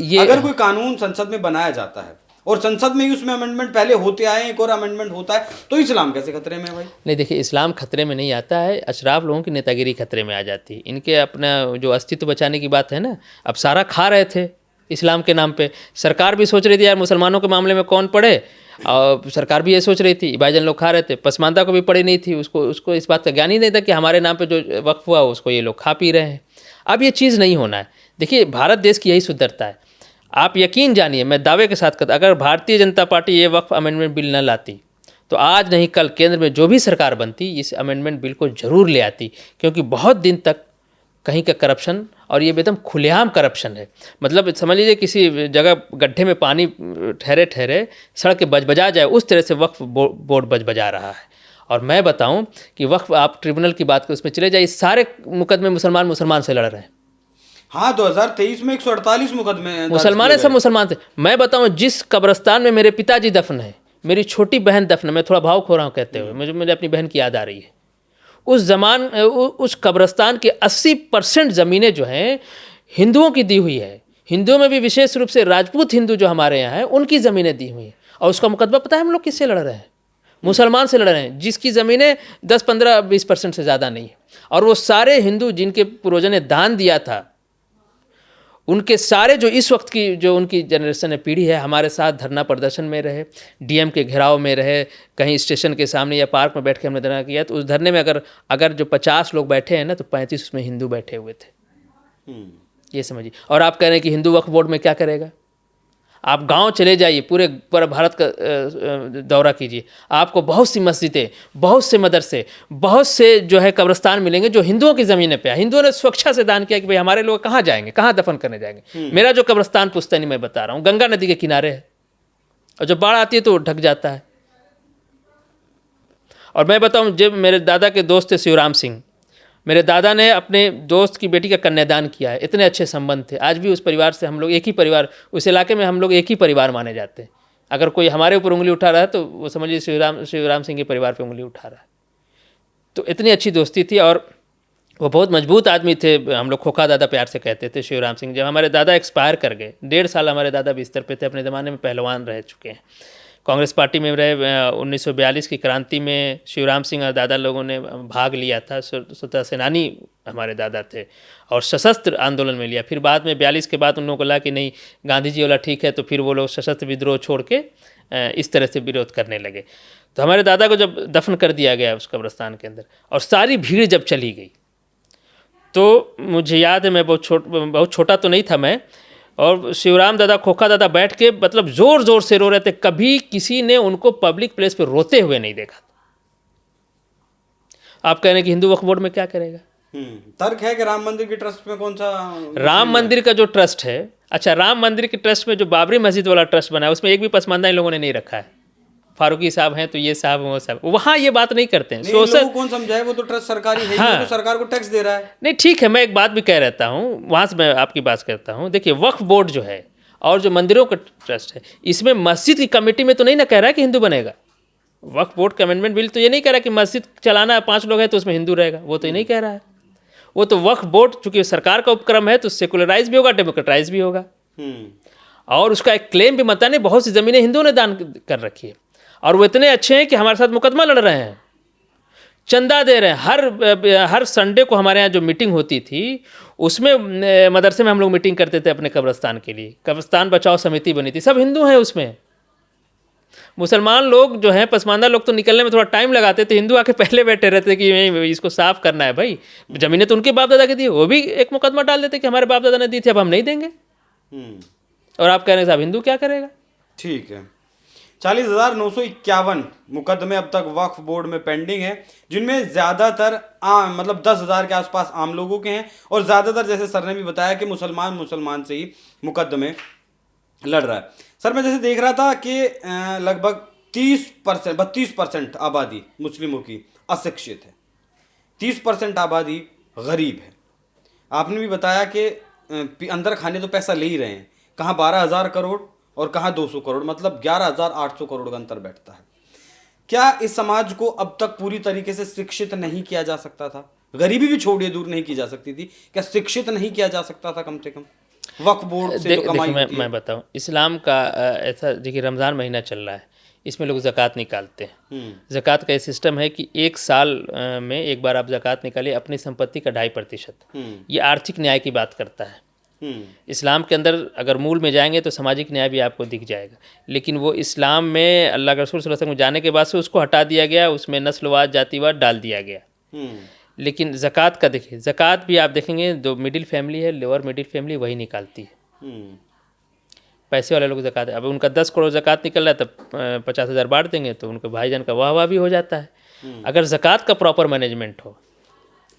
ये अगर कोई कानून संसद में बनाया जाता है और संसद में ही उसमें अमेंडमेंट पहले होते आए, एक और अमेंडमेंट होता है, तो इस्लाम कैसे खतरे में है भाई? नहीं, देखिए इस्लाम खतरे में नहीं आता है, अशराफ लोगों की नेतागिरी खतरे में आ जाती है। इनके अपना जो अस्तित्व बचाने की बात है ना, अब सारा खा रहे थे इस्लाम के नाम पे। सरकार भी सोच रही थी यार मुसलमानों के मामले में कौन पढ़े, और सरकार भी ये सोच रही थी, भाईजान लोग खा रहे थे। पसमानदा को भी पड़ी नहीं थी, उसको इस बात का ज्ञान ही नहीं था कि हमारे नाम पे जो वक्फ हुआ उसको ये लोग खा पी रहे हैं। अब ये चीज़ नहीं होना है। देखिए भारत देश की यही सुंदरता है। आप यकीन जानिए, मैं दावे के साथ कहता, अगर भारतीय जनता पार्टी ये वक्फ अमेंडमेंट बिल न लाती तो आज नहीं कल केंद्र में जो भी सरकार बनती, इस अमेंडमेंट बिल को जरूर ले आती। क्योंकि बहुत दिन तक कहीं का करप्शन, और ये एकदम खुलेआम करप्शन है। मतलब समझ लीजिए किसी जगह गड्ढे में पानी ठहरे ठहरे सड़क के बजबजा जाए, उस तरह से वक्फ बोर्ड बजबजा रहा है। और मैं बताऊं कि वक्फ, आप ट्रिब्यूनल की बात करें, उसमें चले जाइए, सारे मुकदमे मुसलमान से लड़ रहे हैं। हाँ, 2023 में 148 मुकदमे मुसलमान है, सब मुसलमान थे। मैं बताऊं, जिस कब्रस्तान में मेरे पिताजी दफन है, मेरी छोटी बहन दफन है, मैं थोड़ा भावुक हो रहा हूँ कहते हुए, मुझे अपनी बहन की याद आ रही है। उस कब्रस्तान के 80% ज़मीनें जो हैं हिंदुओं की दी हुई है। हिंदुओं में भी विशेष रूप से राजपूत हिंदू जो हमारे यहाँ हैं उनकी ज़मीनें दी हुई हैं, और उसका मुकदमा पता है हम लोग किससे लड़ रहे हैं? मुसलमान से लड़ रहे हैं, जिसकी ज़मीनें 10, 15, 20% से ज़्यादा नहीं है। और वो सारे हिंदू जिनके पूर्वजों ने दान दिया था, उनके सारे जो इस वक्त की जो उनकी जनरेशन है, पीढ़ी है, हमारे साथ धरना प्रदर्शन में रहे, डीएम के घेराव में रहे, कहीं स्टेशन के सामने या पार्क में बैठ के हमने धरना किया। तो उस धरने में अगर जो 50 लोग बैठे हैं ना, तो 35 उसमें हिंदू बैठे हुए थे। ये समझिए। और आप कह रहे हैं कि हिंदू वक्फ बोर्ड में क्या करेगा? आप गांव चले जाइए, पूरे भारत का दौरा कीजिए, आपको बहुत सी मस्जिदें, बहुत से मदरसे, बहुत से जो है कब्रिस्तान मिलेंगे जो हिंदुओं की ज़मीन पे है। हिंदुओं ने स्वेच्छा से दान किया कि भाई हमारे लोग कहाँ जाएंगे, कहाँ दफन करने जाएंगे। मेरा जो कब्रिस्तान पुश्तैनी मैं बता रहा हूँ, गंगा नदी के किनारे है, और जब बाढ़ आती है तो ढक जाता है। और मैं बताऊँ, जब मेरे दादा के दोस्त थे शिवराम सिंह, मेरे दादा ने अपने दोस्त की बेटी का कन्यादान किया है। इतने अच्छे संबंध थे, आज भी उस परिवार से हम लोग एक ही परिवार, उस इलाके में हम लोग एक ही परिवार माने जाते हैं। अगर कोई हमारे ऊपर उंगली उठा रहा है तो वो समझिए शिवराम सिंह के परिवार पे उंगली उठा रहा है। तो इतनी अच्छी दोस्ती थी, और वो बहुत मजबूत आदमी थे। हम लोग खोखा दादा प्यार से कहते थे शिवराम सिंह। जब हमारे दादा एक्सपायर कर गए, 1.5 साल हमारे दादा बिस्तर पे थे। अपने ज़माने में पहलवान रह चुके हैं, कांग्रेस पार्टी में रहे। 1942 की क्रांति में शिवराम सिंह और दादा लोगों ने भाग लिया था। स्वतंत्रता सेनानी हमारे दादा थे, और सशस्त्र आंदोलन में लिया। फिर बाद में 42 के बाद उन लोगों को लगा कि नहीं, गांधी जी वाला ठीक है, तो फिर वो लोग सशस्त्र विद्रोह छोड़ के इस तरह से विरोध करने लगे। तो हमारे दादा को जब दफन कर दिया गया उस कब्रिस्तान के अंदर, और सारी भीड़ जब चली गई, तो मुझे याद है, मैं बहुत छोटा तो नहीं था मैं, और शिवराम दादा, खोखा दादा बैठ के मतलब जोर जोर से रो रहे थे। कभी किसी ने उनको पब्लिक प्लेस पे रोते हुए नहीं देखा। आप कह रहे हैं कि हिंदू वक्फ बोर्ड में क्या करेगा? तर्क है कि राम मंदिर के ट्रस्ट में कौन सा, राम मंदिर का जो ट्रस्ट है, अच्छा, राम मंदिर के ट्रस्ट में जो बाबरी मस्जिद वाला ट्रस्ट बना है, उसमें एक भी पसमानदा इन लोगों ने नहीं रखा है। फारूकी साहब हैं तो ये साहब वो साहब, वहाँ ये बात नहीं करते हैं। सोशल कौन समझाए, वो तो ट्रस्ट सरकारी है। हाँ, तो सरकार को टैक्स दे रहा है। नहीं, ठीक है, मैं एक बात भी कह रहता हूँ, वहाँ से मैं आपकी बात करता हूँ। देखिए, वक्फ बोर्ड जो है और जो मंदिरों का ट्रस्ट है, इसमें मस्जिद की कमेटी में तो नहीं ना कह रहा है कि हिंदू बनेगा। वक्फ बोर्ड का अमेंडमेंट बिल तो ये नहीं कह रहा कि मस्जिद चलाना है, 5 लोग हैं तो उसमें हिंदू रहेगा, वो तो ये नहीं कह रहा है। वो तो वक्फ बोर्ड चूंकि सरकार का उपक्रम है, तो सेकुलराइज भी होगा, डेमोक्रेटाइज भी होगा। और उसका एक क्लेम भी मता नहीं, बहुत सी ज़मीनें हिंदुओं ने दान कर रखी है, और वो इतने अच्छे हैं कि हमारे साथ मुकदमा लड़ रहे हैं, चंदा दे रहे हैं। हर संडे को हमारे यहाँ जो मीटिंग होती थी, उसमें मदरसे में हम लोग मीटिंग करते थे अपने कब्रिस्तान के लिए। कब्रिस्तान बचाओ समिति बनी थी, सब हिंदू हैं उसमें। मुसलमान लोग जो हैं, पसमानदा लोग, तो निकलने में थोड़ा टाइम लगाते थे, हिंदू आके पहले बैठे रहते कि इसको साफ करना है। भाई, ज़मीनें तो उनके बाप दादा की दी, वो भी एक मुकदमा डाल देते कि हमारे बाप दादा ने दी थी, अब हम नहीं देंगे। और आप कह रहे हैं साहब हिंदू क्या करेगा? ठीक है। 40,951 मुकदमे अब तक वक्फ बोर्ड में पेंडिंग है, जिनमें ज़्यादातर मतलब 10,000 के आसपास आम लोगों के हैं, और ज़्यादातर, जैसे सर ने भी बताया, कि मुसलमान से ही मुकदमे लड़ रहा है। सर, मैं जैसे देख रहा था कि लगभग 32% आबादी मुस्लिमों की अशिक्षित है, 30% आबादी गरीब है। आपने भी बताया कि अंदर खाने तो पैसा ले ही रहे हैं, कहाँ 12,000 करोड़ और कहाँ 200 करोड़, मतलब 11,800 करोड़ का अंतर बैठता है। क्या इस समाज को अब तक पूरी तरीके से शिक्षित नहीं किया जा सकता था? गरीबी भी छोड़िए, दूर नहीं की जा सकती थी, क्या शिक्षित नहीं किया जा सकता था कम से कम? वक्फ बोर्ड से जो कमाई होती है। मैं बताऊं, इस्लाम का ऐसा, देखिए रमज़ान महीना चल रहा है, इसमें लोग ज़कात निकालते हैं। ज़कात का ये सिस्टम है कि 1 साल में एक बार आप ज़कात निकालिए, अपनी संपत्ति का 2.5%। ये आर्थिक न्याय की बात करता है। इस्लाम के अंदर अगर मूल में जाएंगे तो सामाजिक न्याय भी आपको दिख जाएगा, लेकिन वो इस्लाम में अल्लाह के रसूल सल्लल्लाहु अलैहि वसल्लम जाने के बाद से उसको हटा दिया गया, उसमें नस्लवाद, जातिवाद डाल दिया गया। लेकिन ज़कात का देखिए, ज़कात भी आप देखेंगे, जो मिडिल फैमिली है, लोअर मिडिल फैमिली, वही निकालती है। पैसे वाले लोग ज़कात, अब उनका 10 करोड़ ज़कात निकल रहा है, तब 50,000 बांट देंगे तो उनके भाईजान का वाह वाह भी हो जाता है। अगर ज़कात का प्रॉपर मैनेजमेंट हो,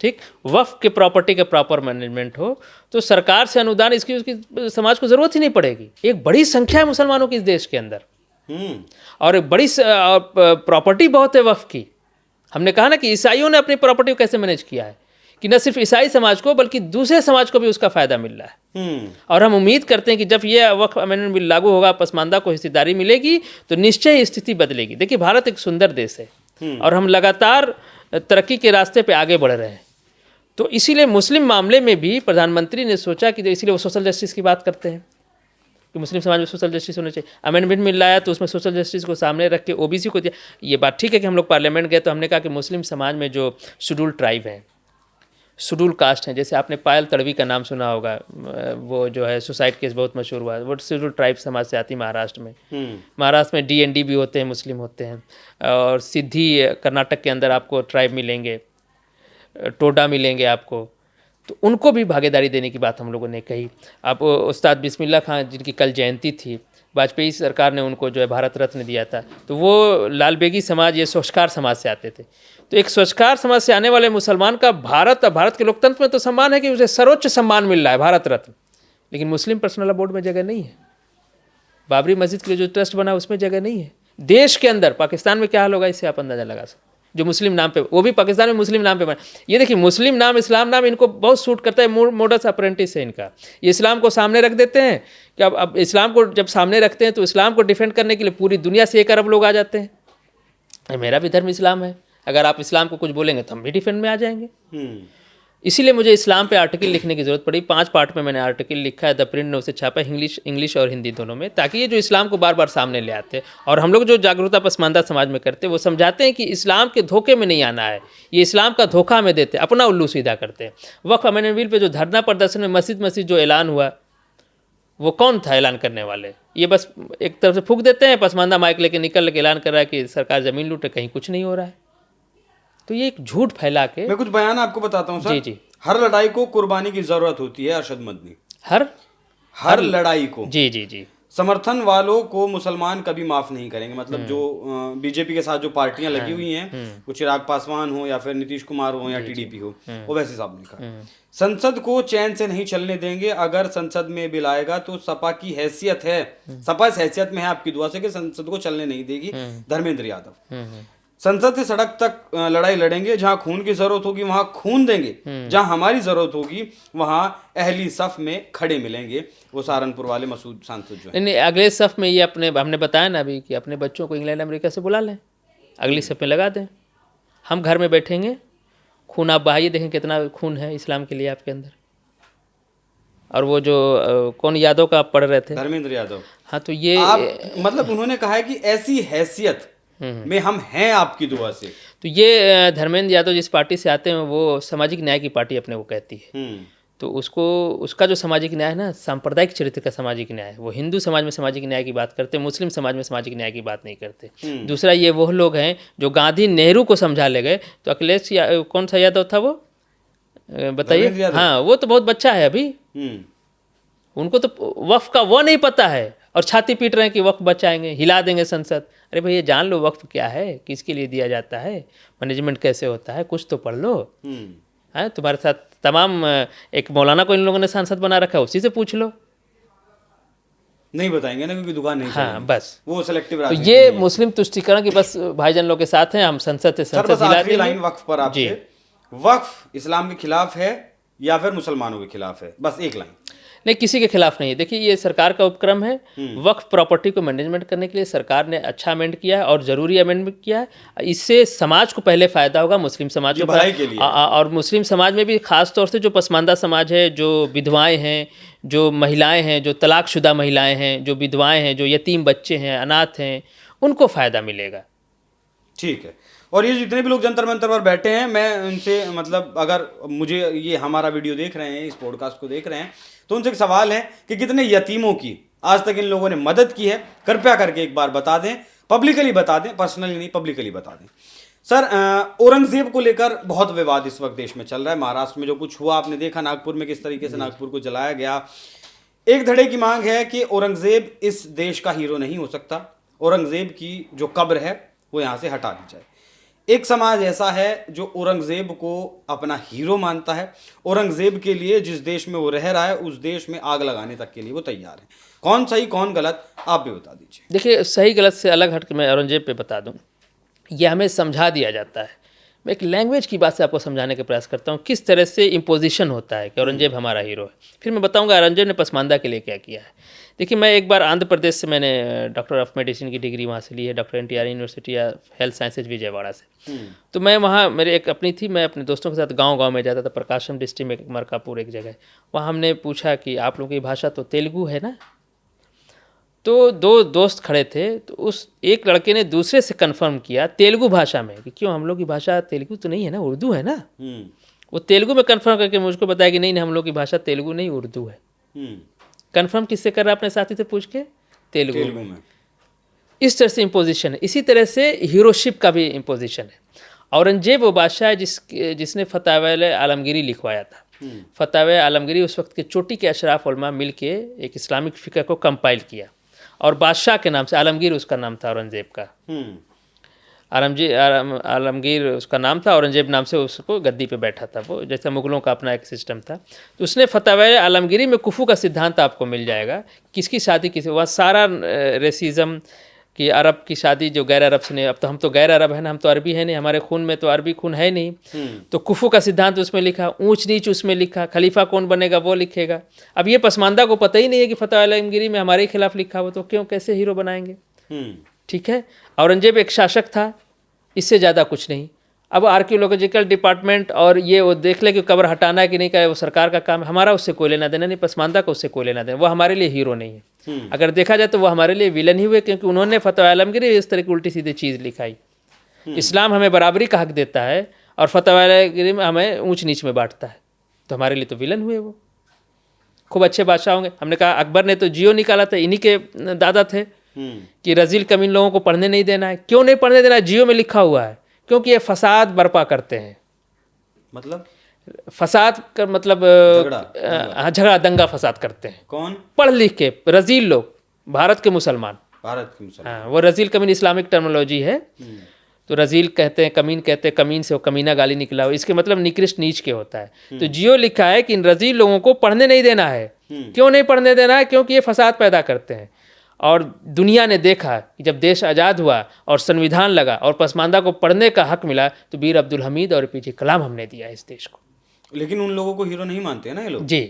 ठीक, वक्फ के प्रॉपर्टी का प्रॉपर मैनेजमेंट हो, तो सरकार से अनुदान इसकी उसकी समाज को ज़रूरत ही नहीं पड़ेगी। एक बड़ी संख्या है मुसलमानों की इस देश के अंदर, और एक बड़ी प्रॉपर्टी बहुत है वक्फ की। हमने कहा ना कि ईसाइयों ने अपनी प्रॉपर्टी को कैसे मैनेज किया है, कि न सिर्फ ईसाई समाज को बल्कि दूसरे समाज को भी उसका फ़ायदा मिल रहा है। और हम उम्मीद करते हैं कि जब ये वक्फ अमेंडमेंट बिल लागू होगा, पसमानदा को हिस्सेदारी मिलेगी, तो निश्चय स्थिति बदलेगी। देखिए, भारत एक सुंदर देश है और हम लगातार तरक्की के रास्ते पे आगे बढ़ रहे हैं। तो इसीलिए मुस्लिम मामले में भी प्रधानमंत्री ने सोचा कि इसीलिए वो सोशल जस्टिस की बात करते हैं कि मुस्लिम समाज में सोशल जस्टिस होना चाहिए। अमेंडमेंट मिल रहा है तो उसमें सोशल जस्टिस को सामने रख के ओबीसी को दिया। ये बात ठीक है कि हम लोग पार्लियामेंट गए तो हमने कहा कि मुस्लिम समाज में जो शेड्यूल ट्राइब हैं, शेड्यूल कास्ट हैं, जैसे आपने पायल तड़वी का नाम सुना होगा, वो जो है सुसाइड केस बहुत मशहूर हुआ, वो शेड्यूल ट्राइब समाज से आती महाराष्ट्र में। महाराष्ट्र में डीएनडी भी होते हैं, मुस्लिम होते हैं, और सिद्धि कर्नाटक के अंदर आपको ट्राइब मिलेंगे, टोडा मिलेंगे आपको, तो उनको भी भागीदारी देने की बात हम लोगों ने कही। अब उस्ताद बिस्मिल्लाह खां जिनकी कल जयंती थी, वाजपेयी सरकार ने उनको जो है भारत रत्न दिया था, तो वो लाल बेगी समाज, ये स्वच्छकार समाज से आते थे। तो एक स्वच्छकार समाज से आने वाले मुसलमान का भारत के लोकतंत्र में तो सम्मान है कि उसे सर्वोच्च सम्मान मिल रहा है, भारत रत्न, लेकिन मुस्लिम पर्सनल लॉ बोर्ड में जगह नहीं है। बाबरी मस्जिद के लिए जो ट्रस्ट बना उसमें जगह नहीं है। देश के अंदर, पाकिस्तान में क्या हाल होगा इससे आप अंदाजा लगा सकते, जो मुस्लिम नाम पे, वो भी पाकिस्तान में मुस्लिम नाम पे बना। ये देखिए, मुस्लिम नाम, इस्लाम नाम इनको बहुत सूट करता है, मोडस अप्रेंटिस है इनका। ये इस्लाम को सामने रख देते हैं कि अब इस्लाम को जब सामने रखते हैं तो इस्लाम को डिफेंड करने के लिए पूरी दुनिया से 1 अरब लोग आ जाते हैं। मेरा भी धर्म इस्लाम है, अगर आप इस्लाम को कुछ बोलेंगे तो हम भी डिफेंड में आ जाएंगे। इसीलिए मुझे इस्लाम पे आर्टिकल लिखने की ज़रूरत पड़ी। 5 पार्ट में मैंने आर्टिकल लिखा है, द प्रिंट ने उसे छापा है, इंग्लिश और हिंदी दोनों में, ताकि ये जो इस्लाम को बार बार सामने ले आते हैं और हम लोग जो जागरूकता पसमानदा समाज में करते हैं, वो समझाते हैं कि इस्लाम के धोखे में नहीं आना है, ये इस्लाम का धोखा हमें देते हैं, अपना उल्लू सीधा करते हैं। वक्फ अमेंडमेंट बिल पे जो धरना प्रदर्शन में मस्जिद जो ऐलान हुआ, वो कौन था ऐलान करने वाले? ये बस एक तरफ से फूंक देते हैं, पसमानदा माइक लेके निकल के ऐलान कर रहा है कि सरकार ज़मीन लूटे, कहीं कुछ नहीं हो रहा है। तो ये एक झूठ फैला के। मैं कुछ बयान आपको बताता हूँ सर। जी। हर लड़ाई को कुर्बानी की जरूरत होती है, अरशद मदनी। हर लड़ाई को। जी। समर्थन वालों को मुसलमान कभी माफ नहीं करेंगे। मतलब जो बीजेपी के साथ जो पार्टियां लगी हुई हैं, वो चिराग पासवान हो या फिर नीतीश कुमार हो या टीडीपी हो, वो वैसे साहब ने कहा संसद को चैन से नहीं चलने देंगे। अगर संसद में बिल आएगा तो सपा की हैसियत है, सपा इस हैसियत में है आपकी दुआ से कि संसद को चलने नहीं देगी। धर्मेंद्र यादव संसद से सड़क तक लड़ाई लड़ेंगे, जहां खून की जरूरत होगी वहां खून देंगे, जहां हमारी जरूरत होगी वहां अहली सफ में खड़े मिलेंगे। वो सहारनपुर वाले मसूद सांसद जो नहीं, अगले सफ में ये हमने बताया ना अभी कि अपने बच्चों को इंग्लैंड अमेरिका से बुला लें, अगली सफ में लगा दें। हम घर में बैठेंगे, खून आप बहाइए, देखें कितना खून है इस्लाम के लिए आपके अंदर। और वो जो कौन यादव का आप पढ़ रहे थे, धर्मेंद्र यादव, हाँ, तो ये मतलब उन्होंने कहा है कि ऐसी हैसियत में हम हैं आपकी दुआ से। तो ये धर्मेंद्र यादव जिस पार्टी से आते हैं वो सामाजिक न्याय की पार्टी अपने को कहती है। तो उसका जो सामाजिक न्याय है ना, सांप्रदायिक चरित्र का सामाजिक न्याय, वो हिंदू समाज में सामाजिक न्याय की बात करते हैं, मुस्लिम समाज में सामाजिक न्याय की बात नहीं करते। दूसरा, ये वो लोग हैं जो गांधी नेहरू को समझा ले गए। तो अखिलेश कौन सा यादव था वो, बताइए? हाँ, वो तो बहुत बच्चा है अभी, उनको तो वक्फ का वो नहीं पता है और छाती पीट रहे हैं कि वक्फ बचाएंगे, हिला देंगे संसद। अरे भैया, जान लो वक्फ क्या है, किसके लिए दिया जाता है, मैनेजमेंट कैसे होता है, कुछ तो पढ़ लो। है तुम्हारे साथ तमाम, एक मौलाना को इन लोगों ने सांसद बना रखा है, उसी से पूछ लो। नहीं बताएंगे ना, क्योंकि दुकान नहीं हाँ, बस वो सिलेक्टिव। तो ये मुस्लिम तुष्टिकरण की बस भाईजान लोग के साथ हैं, हम संसद से संसद हिला देंगे। लाइन वक्फ पर आपसे, वक्फ इस्लाम के खिलाफ है या फिर मुसलमानों के खिलाफ है? बस एक लाइन। नहीं, किसी के खिलाफ नहीं है। देखिए, ये सरकार का उपक्रम है। वक्फ प्रॉपर्टी को मैनेजमेंट करने के लिए सरकार ने अच्छा अमेंड किया है और ज़रूरी अमेंडमेंट किया है। इससे समाज को पहले फ़ायदा होगा, मुस्लिम समाज को भलाई के लिए, और मुस्लिम समाज में भी ख़ास तौर से जो पसमानदा समाज है, जो विधवाएं हैं, जो महिलाएं हैं, जो तलाकशुदा महिलाएं हैं, जो विधवाएं हैं, जो यतीम बच्चे हैं, अनाथ हैं, उनको फ़ायदा मिलेगा। ठीक है। और ये जितने भी लोग जंतर मंतर पर बैठे हैं, मैं उनसे, मतलब अगर मुझे ये हमारा वीडियो देख रहे हैं, इस पॉडकास्ट को देख रहे हैं, तो उनसे एक सवाल है कि कितने यतीमों की आज तक इन लोगों ने मदद की है, कृपया करके एक बार बता दें, पब्लिकली बता दें, पर्सनली नहीं, पब्लिकली बता दें। सर, औरंगजेब को लेकर बहुत विवाद इस वक्त देश में चल रहा है। महाराष्ट्र में जो कुछ हुआ आपने देखा, नागपुर में किस तरीके से नागपुर को जलाया गया। एक धड़े की मांग है कि औरंगजेब इस देश का हीरो नहीं हो सकता, औरंगजेब की जो कब्र है वो यहाँ से हटा दी जाए। एक समाज ऐसा है जो औरंगजेब को अपना हीरो मानता है, औरंगजेब के लिए जिस देश में वो रह रहा है उस देश में आग लगाने तक के लिए वो तैयार है। कौन सही कौन गलत, आप भी बता दीजिए। देखिए, सही गलत से अलग हट के मैं औरंगजेब पे बता दूं, ये हमें समझा दिया जाता है। मैं एक लैंग्वेज की बात से आपको समझाने का प्रयास करता हूँ, किस तरह से इम्पोजिशन होता है कि औरंगजेब हमारा हीरो है। फिर मैं बताऊँगा औरंगजेब ने पसमानदा के लिए क्या किया है। देखिए, मैं एक बार आंध्र प्रदेश से मैंने डॉक्टर ऑफ मेडिसिन की डिग्री वहाँ से ली है, डॉक्टर NTR यूनिवर्सिटी या हेल्थ साइंसेज विजयवाड़ा से। तो मैं वहाँ, मेरे एक अपनी थी, मैं अपने दोस्तों के साथ गाँव में जाता था, प्रकाशम डिस्ट्रिक्ट में मरकापुर एक जगह। वहाँ हमने पूछा कि आप लोगों की भाषा तो तेलुगु है ना? तो दो दोस्त खड़े थे, तो उस एक लड़के ने दूसरे से कंफर्म किया तेलुगु भाषा में कि क्यों, हम लोग की भाषा तेलुगु तो नहीं है ना, उर्दू है ना। वो तेलुगु में कंफर्म करके मुझको बताया कि नहीं, हम लोग की भाषा तेलुगु नहीं, उर्दू है। कंफर्म किससे कर रहा अपने साथी से पूछ के? तेलुगु में। इस तरह से इम्पोजिशन है। इसी तरह से हीरोशिप का भी इम्पोजिशन है। औरंगजेब वो बादशाह है जिसने फतवा आलमगीरी लिखवाया था। फतवा आलमगीरी उस वक्त के चोटी के अशराफ उलमा मिल के एक इस्लामिक फ़िक़्ह को कंपाइल किया, और बादशाह के नाम से, आलमगीर उसका नाम था औरंगजेब का। आलमगीर उसका नाम था, औरंगजेब नाम से उसको गद्दी पे बैठा था वो, जैसे मुगलों का अपना एक सिस्टम था। तो उसने फतवा आलमगीरी में कुफू का सिद्धांत आपको मिल जाएगा, किसकी शादी किसी, वह सारा रेसिज्म कि अरब की शादी जो गैर अरब से नहीं, अब तो हम तो गैर अरब है ना, हम तो अरबी है नहीं, हमारे खून में तो अरबी खून है नहीं। तो कुफू का सिद्धांत उसमें लिखा, ऊंच नीच उसमें लिखा, खलीफा कौन बनेगा वो लिखेगा। अब ये पसमानदा को पता ही नहीं है कि फतवा आलमगीरी में हमारे खिलाफ लिखा हुआ, तो क्यों, कैसे हीरो बनाएंगे? ठीक है, औरंगजेब एक शासक था, इससे ज़्यादा कुछ नहीं। अब आर्कियोलॉजिकल डिपार्टमेंट और ये वो देख ले कि कब्र हटाना है कि नहीं, का वो सरकार का काम है, हमारा उससे कोई लेना देना नहीं, पसमानदा को उससे कोई लेना देना, वो हमारे लिए हीरो नहीं है। अगर देखा जाए तो वो हमारे लिए विलन ही हुए, क्योंकि उन्होंने फतवा आलमगीरी इस तरह की उल्टी सीधी चीज़ लिखाई। इस्लाम हमें बराबरी का हक देता है और फतवा आलमगीरी में हमें ऊंच नीच में बांटता है, तो हमारे लिए तो विलन हुए वो। खूब अच्छे बादशाह होंगे। हमने कहा अकबर ने तो जियो निकाला था, इन्हीं के दादा थे कि रजील कमीन लोगों को पढ़ने नहीं देना है। क्यों नहीं पढ़ने देना है? जियो में लिखा हुआ है, क्योंकि ये फसाद बर्पा करते हैं। मतलब फसाद का मतलब झगड़ा दंगा फसाद करते हैं। कौन? पढ़ लिख के रजील लोग, भारत के मुसलमान। हाँ, वो रजील कमीन इस्लामिक टर्मिनोलॉजी है। तो रजील कहते हैं, कमीन कहते हैं, कमीन से वो कमीना गाली निकला हो, इसके मतलब निकृष्ट नीच के होता है। तो जियो लिखा है कि इन रजील लोगों को पढ़ने नहीं देना है। क्यों नहीं पढ़ने देना है? क्योंकि ये फसाद पैदा करते हैं। और दुनिया ने देखा कि जब देश आज़ाद हुआ और संविधान लगा और पसमानदा को पढ़ने का हक मिला, तो वीर अब्दुल हमीद और APJ कलाम हमने दिया इस देश को। लेकिन उन लोगों को हीरो नहीं मानते हैं ना ये लोग जी।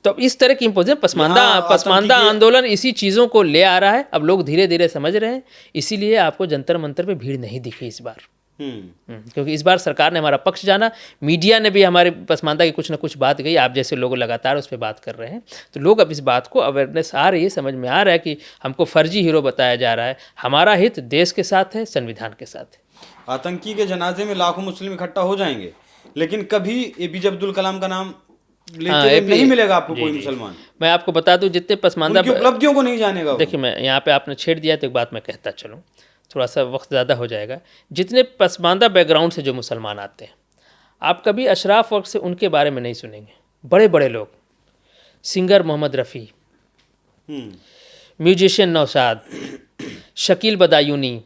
तो इस तरह की इम्पोजिशन, पसमानदा आंदोलन इसी चीज़ों को ले आ रहा है। अब लोग धीरे धीरे समझ रहे हैं, इसीलिए आपको जंतर मंतर पे भीड़ नहीं दिखी इस बार। क्योंकि इस बार सरकार ने हमारा पक्ष जाना, मीडिया ने भी हमारे पसमानदा की कुछ ना कुछ बात कही, आप जैसे लोग लगातार उस पर बात कर रहे हैं, तो लोग अब इस बात को अवेयरनेस आ रही है, समझ में आ रहा है कि हमको फर्जी हीरो बताया जा रहा है। हमारा हित देश के साथ है, संविधान के साथ है। आतंकी के जनाजे में लाखों मुस्लिम इकट्ठा हो जाएंगे, लेकिन कभी APJ अब्दुल कलाम का नाम लेते नहीं मिलेगा आपको कोई मुसलमान। मैं आपको बता दूं, जितने पसमानदा उपलब्धियों को नहीं जानेगा। देखिए, मैं यहाँ पे आपने छेड़ दिया तो एक बात मैं कहता चलूँ, थोड़ा सा वक्त ज़्यादा हो जाएगा। जितने पसमानदा बैकग्राउंड से जो मुसलमान आते हैं, आप कभी अशराफ वर्ग से उनके बारे में नहीं सुनेंगे। बड़े बड़े लोग, सिंगर मोहम्मद रफ़ी, म्यूजिशियन नौशाद, शकील बदायूनी,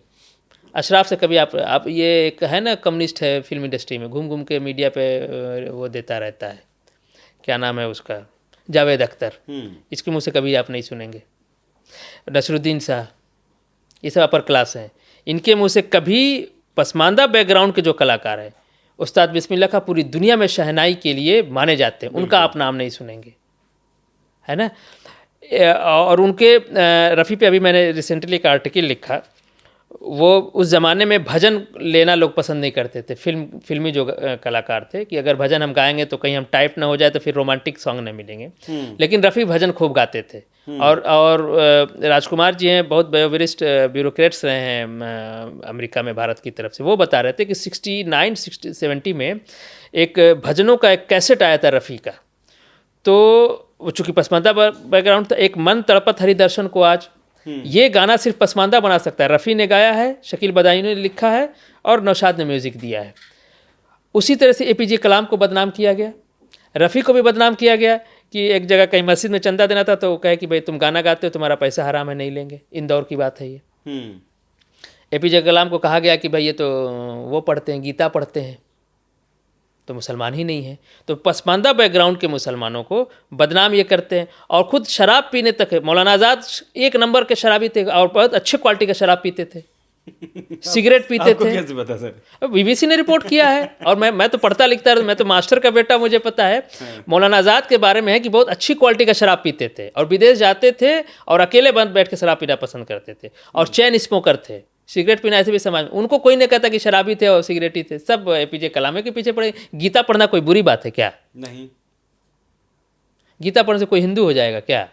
अशराफ से कभी आप ये एक है ना, कम्युनिस्ट है फिल्म इंडस्ट्री में, घूम घूम के मीडिया पे वो देता रहता है, क्या नाम है उसका, जावेद अख्तर, इसके मुँह से कभी आप नहीं सुनेंगे। नसरुद्दीन शाह, ये सब अपर क्लास हैं, इनके मुंह से कभी पसमानदा बैकग्राउंड के जो कलाकार हैं, उस्ताद बिस्मिल्लाह का पूरी दुनिया में शहनाई के लिए माने जाते हैं, उनका आप नाम नहीं सुनेंगे, है ना। और उनके रफ़ी पे अभी मैंने रिसेंटली एक आर्टिकल लिखा, वो उस ज़माने में भजन लेना लोग पसंद नहीं करते थे, फिल्मी जो कलाकार थे, कि अगर भजन हम गाएंगे तो कहीं हम टाइप ना हो जाए, तो फिर रोमांटिक सॉन्ग नहीं मिलेंगे। लेकिन रफ़ी भजन खूब गाते थे। और राजकुमार जी हैं, बहुत वरिष्ठ ब्यूरोक्रेट्स रहे हैं अमेरिका में भारत की तरफ से, वो बता रहे थे कि 69-70 में एक भजनों का एक कैसेट आया था रफ़ी का। तो वो चूँकि पसमानदा बैकग्राउंड था, एक मन तड़पत हरिदर्शन को आज, ये गाना सिर्फ पसमानदा बना सकता है। रफ़ी ने गाया है, शकील बदायूनी ने लिखा है और नौशाद ने म्यूज़िक दिया है। उसी तरह से APJ कलाम को बदनाम किया गया, रफ़ी को भी बदनाम किया गया कि एक जगह कहीं मस्जिद में चंदा देना था, तो कहे कि भाई तुम गाना गाते हो, तुम्हारा पैसा हराम है, नहीं लेंगे। इंदौर की बात है ये। APJ कलाम को कहा गया कि भाई ये तो वो पढ़ते हैं, गीता पढ़ते हैं, तो मुसलमान ही नहीं है। तो पसमानदा बैकग्राउंड के मुसलमानों को बदनाम ये करते हैं, और खुद शराब पीने तक है। मौलाना आज़ाद एक नंबर के शराबी थे और बहुत अच्छे क्वालिटी का शराब पीते थे, सिगरेट पीते आपको थे। कैसे पता सर? बीबीसी ने रिपोर्ट किया है और मैं तो पढ़ता लिखता मैं तो मास्टर का बेटा, मुझे पता है। मौलाना आज़ाद के बारे में है कि बहुत अच्छी क्वालिटी का शराब पीते थे और विदेश जाते थे और अकेले बंद बैठ के शराब पीना पसंद करते थे और चैन स्मोकर थे। सिगरेट पीना ऐसे भी समाज में उनको कोई नहीं कहता कि शराबी थे और सिगरेटी थे। सब एपीजे कलाम के पीछे पड़े। गीता पढ़ना कोई बुरी बात है क्या? नहीं, गीता पढ़ने से कोई हिंदू हो जाएगा क्या?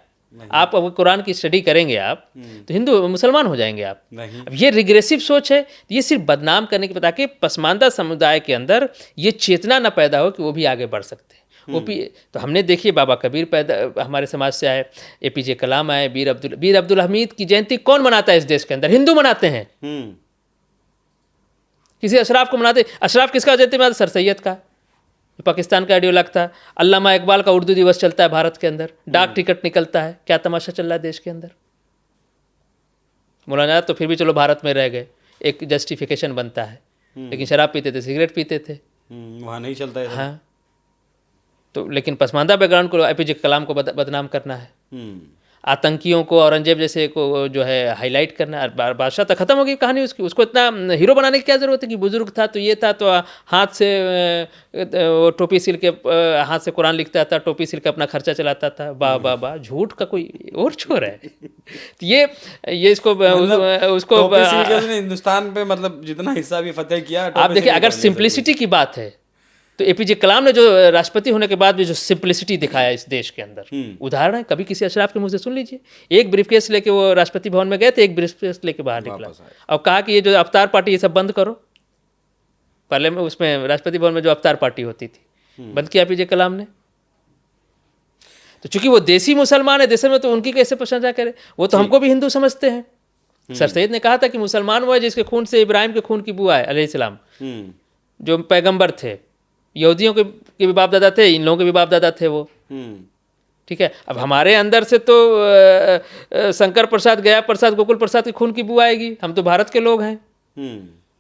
आप अगर कुरान की स्टडी करेंगे आप तो हिंदू मुसलमान हो जाएंगे आप। नहीं। अब ये रिग्रेसिव सोच है, ये सिर्फ बदनाम करने की, ताकि पसमानदा समुदाय के अंदर ये चेतना ना पैदा हो कि वो भी आगे बढ़ सकते हैं। वो भी तो हमने देखिए, बाबा कबीर पैदा हमारे समाज से आए, एपीजे कलाम आए, वीर अब्दुल हमीद की जयंती कौन मनाता है इस देश के अंदर? हिंदू मनाते हैं। किसी अशराफ को मनाते? अशराफ किसका जयंती मनाते? सर सैयद का, पाकिस्तान का आइडियोलॉग था। अल्लामा इकबाल का उर्दू दिवस चलता है भारत के अंदर, डाक टिकट निकलता है। क्या तमाशा चल रहा है देश के अंदर? मौलाना तो फिर भी चलो भारत में रह गए, एक जस्टिफिकेशन बनता है, लेकिन शराब पीते थे, सिगरेट पीते थे, वहाँ नहीं चलता है। हाँ, तो लेकिन पसमानदा बैकग्राउंड को एपीजे कलाम को बदनाम करना है, आतंकियों को, औरंगजेब जैसे को जो है हाईलाइट करना। बादशाह तक खत्म हो गई कहानी उसकी। उसको इतना हीरो बनाने की क्या जरूरत है कि बुजुर्ग था तो ये था, तो हाथ से वो टोपी सिल के हाथ से कुरान लिखता था, टोपी सिल के अपना खर्चा चलाता था। वाह वाह वाह, झूठ का कोई और छोर है। तो ये इसको उसको टोपी सिल के उसने हिंदुस्तान पे मतलब जितना हिस्सा भी फतेह किया। आप देखिए, अगर सिंप्लिसिटी की बात है तो एपीजे कलाम ने जो राष्ट्रपति होने के बाद भी जो सिंप्लिसिटी दिखाया इस देश के अंदर, उदाहरण है। कभी किसी अशराफ के मुंह से सुन लीजिए, एक ब्रीफकेस लेके वो राष्ट्रपति भवन में गए थे, एक ब्रीफकेस लेके बाहर निकला और कहा कि ये जो अवतार पार्टी ये सब बंद करो। पहले में उसमें राष्ट्रपति भवन में जो अवतार पार्टी होती थी, बंद किया एपीजे कलाम ने। तो चूंकि वो देसी मुसलमान है, देश में तो उनकी कैसे प्रशंसा करे? वो तो हमको भी हिंदू समझते हैं। सर सैयद ने कहा था कि मुसलमान वो है जिसके खून से इब्राहिम के खून की बुआ है अलैहिस्सलाम, जो पैगंबर थे। यहूदियों के भी बाप दादा थे, इन लोगों के भी बाप दादा थे वो। ठीक है, अब हमारे अंदर से तो शंकर प्रसाद, गया प्रसाद, गोकुल प्रसाद की खून की बुआ आएगी। हम तो भारत के लोग हैं,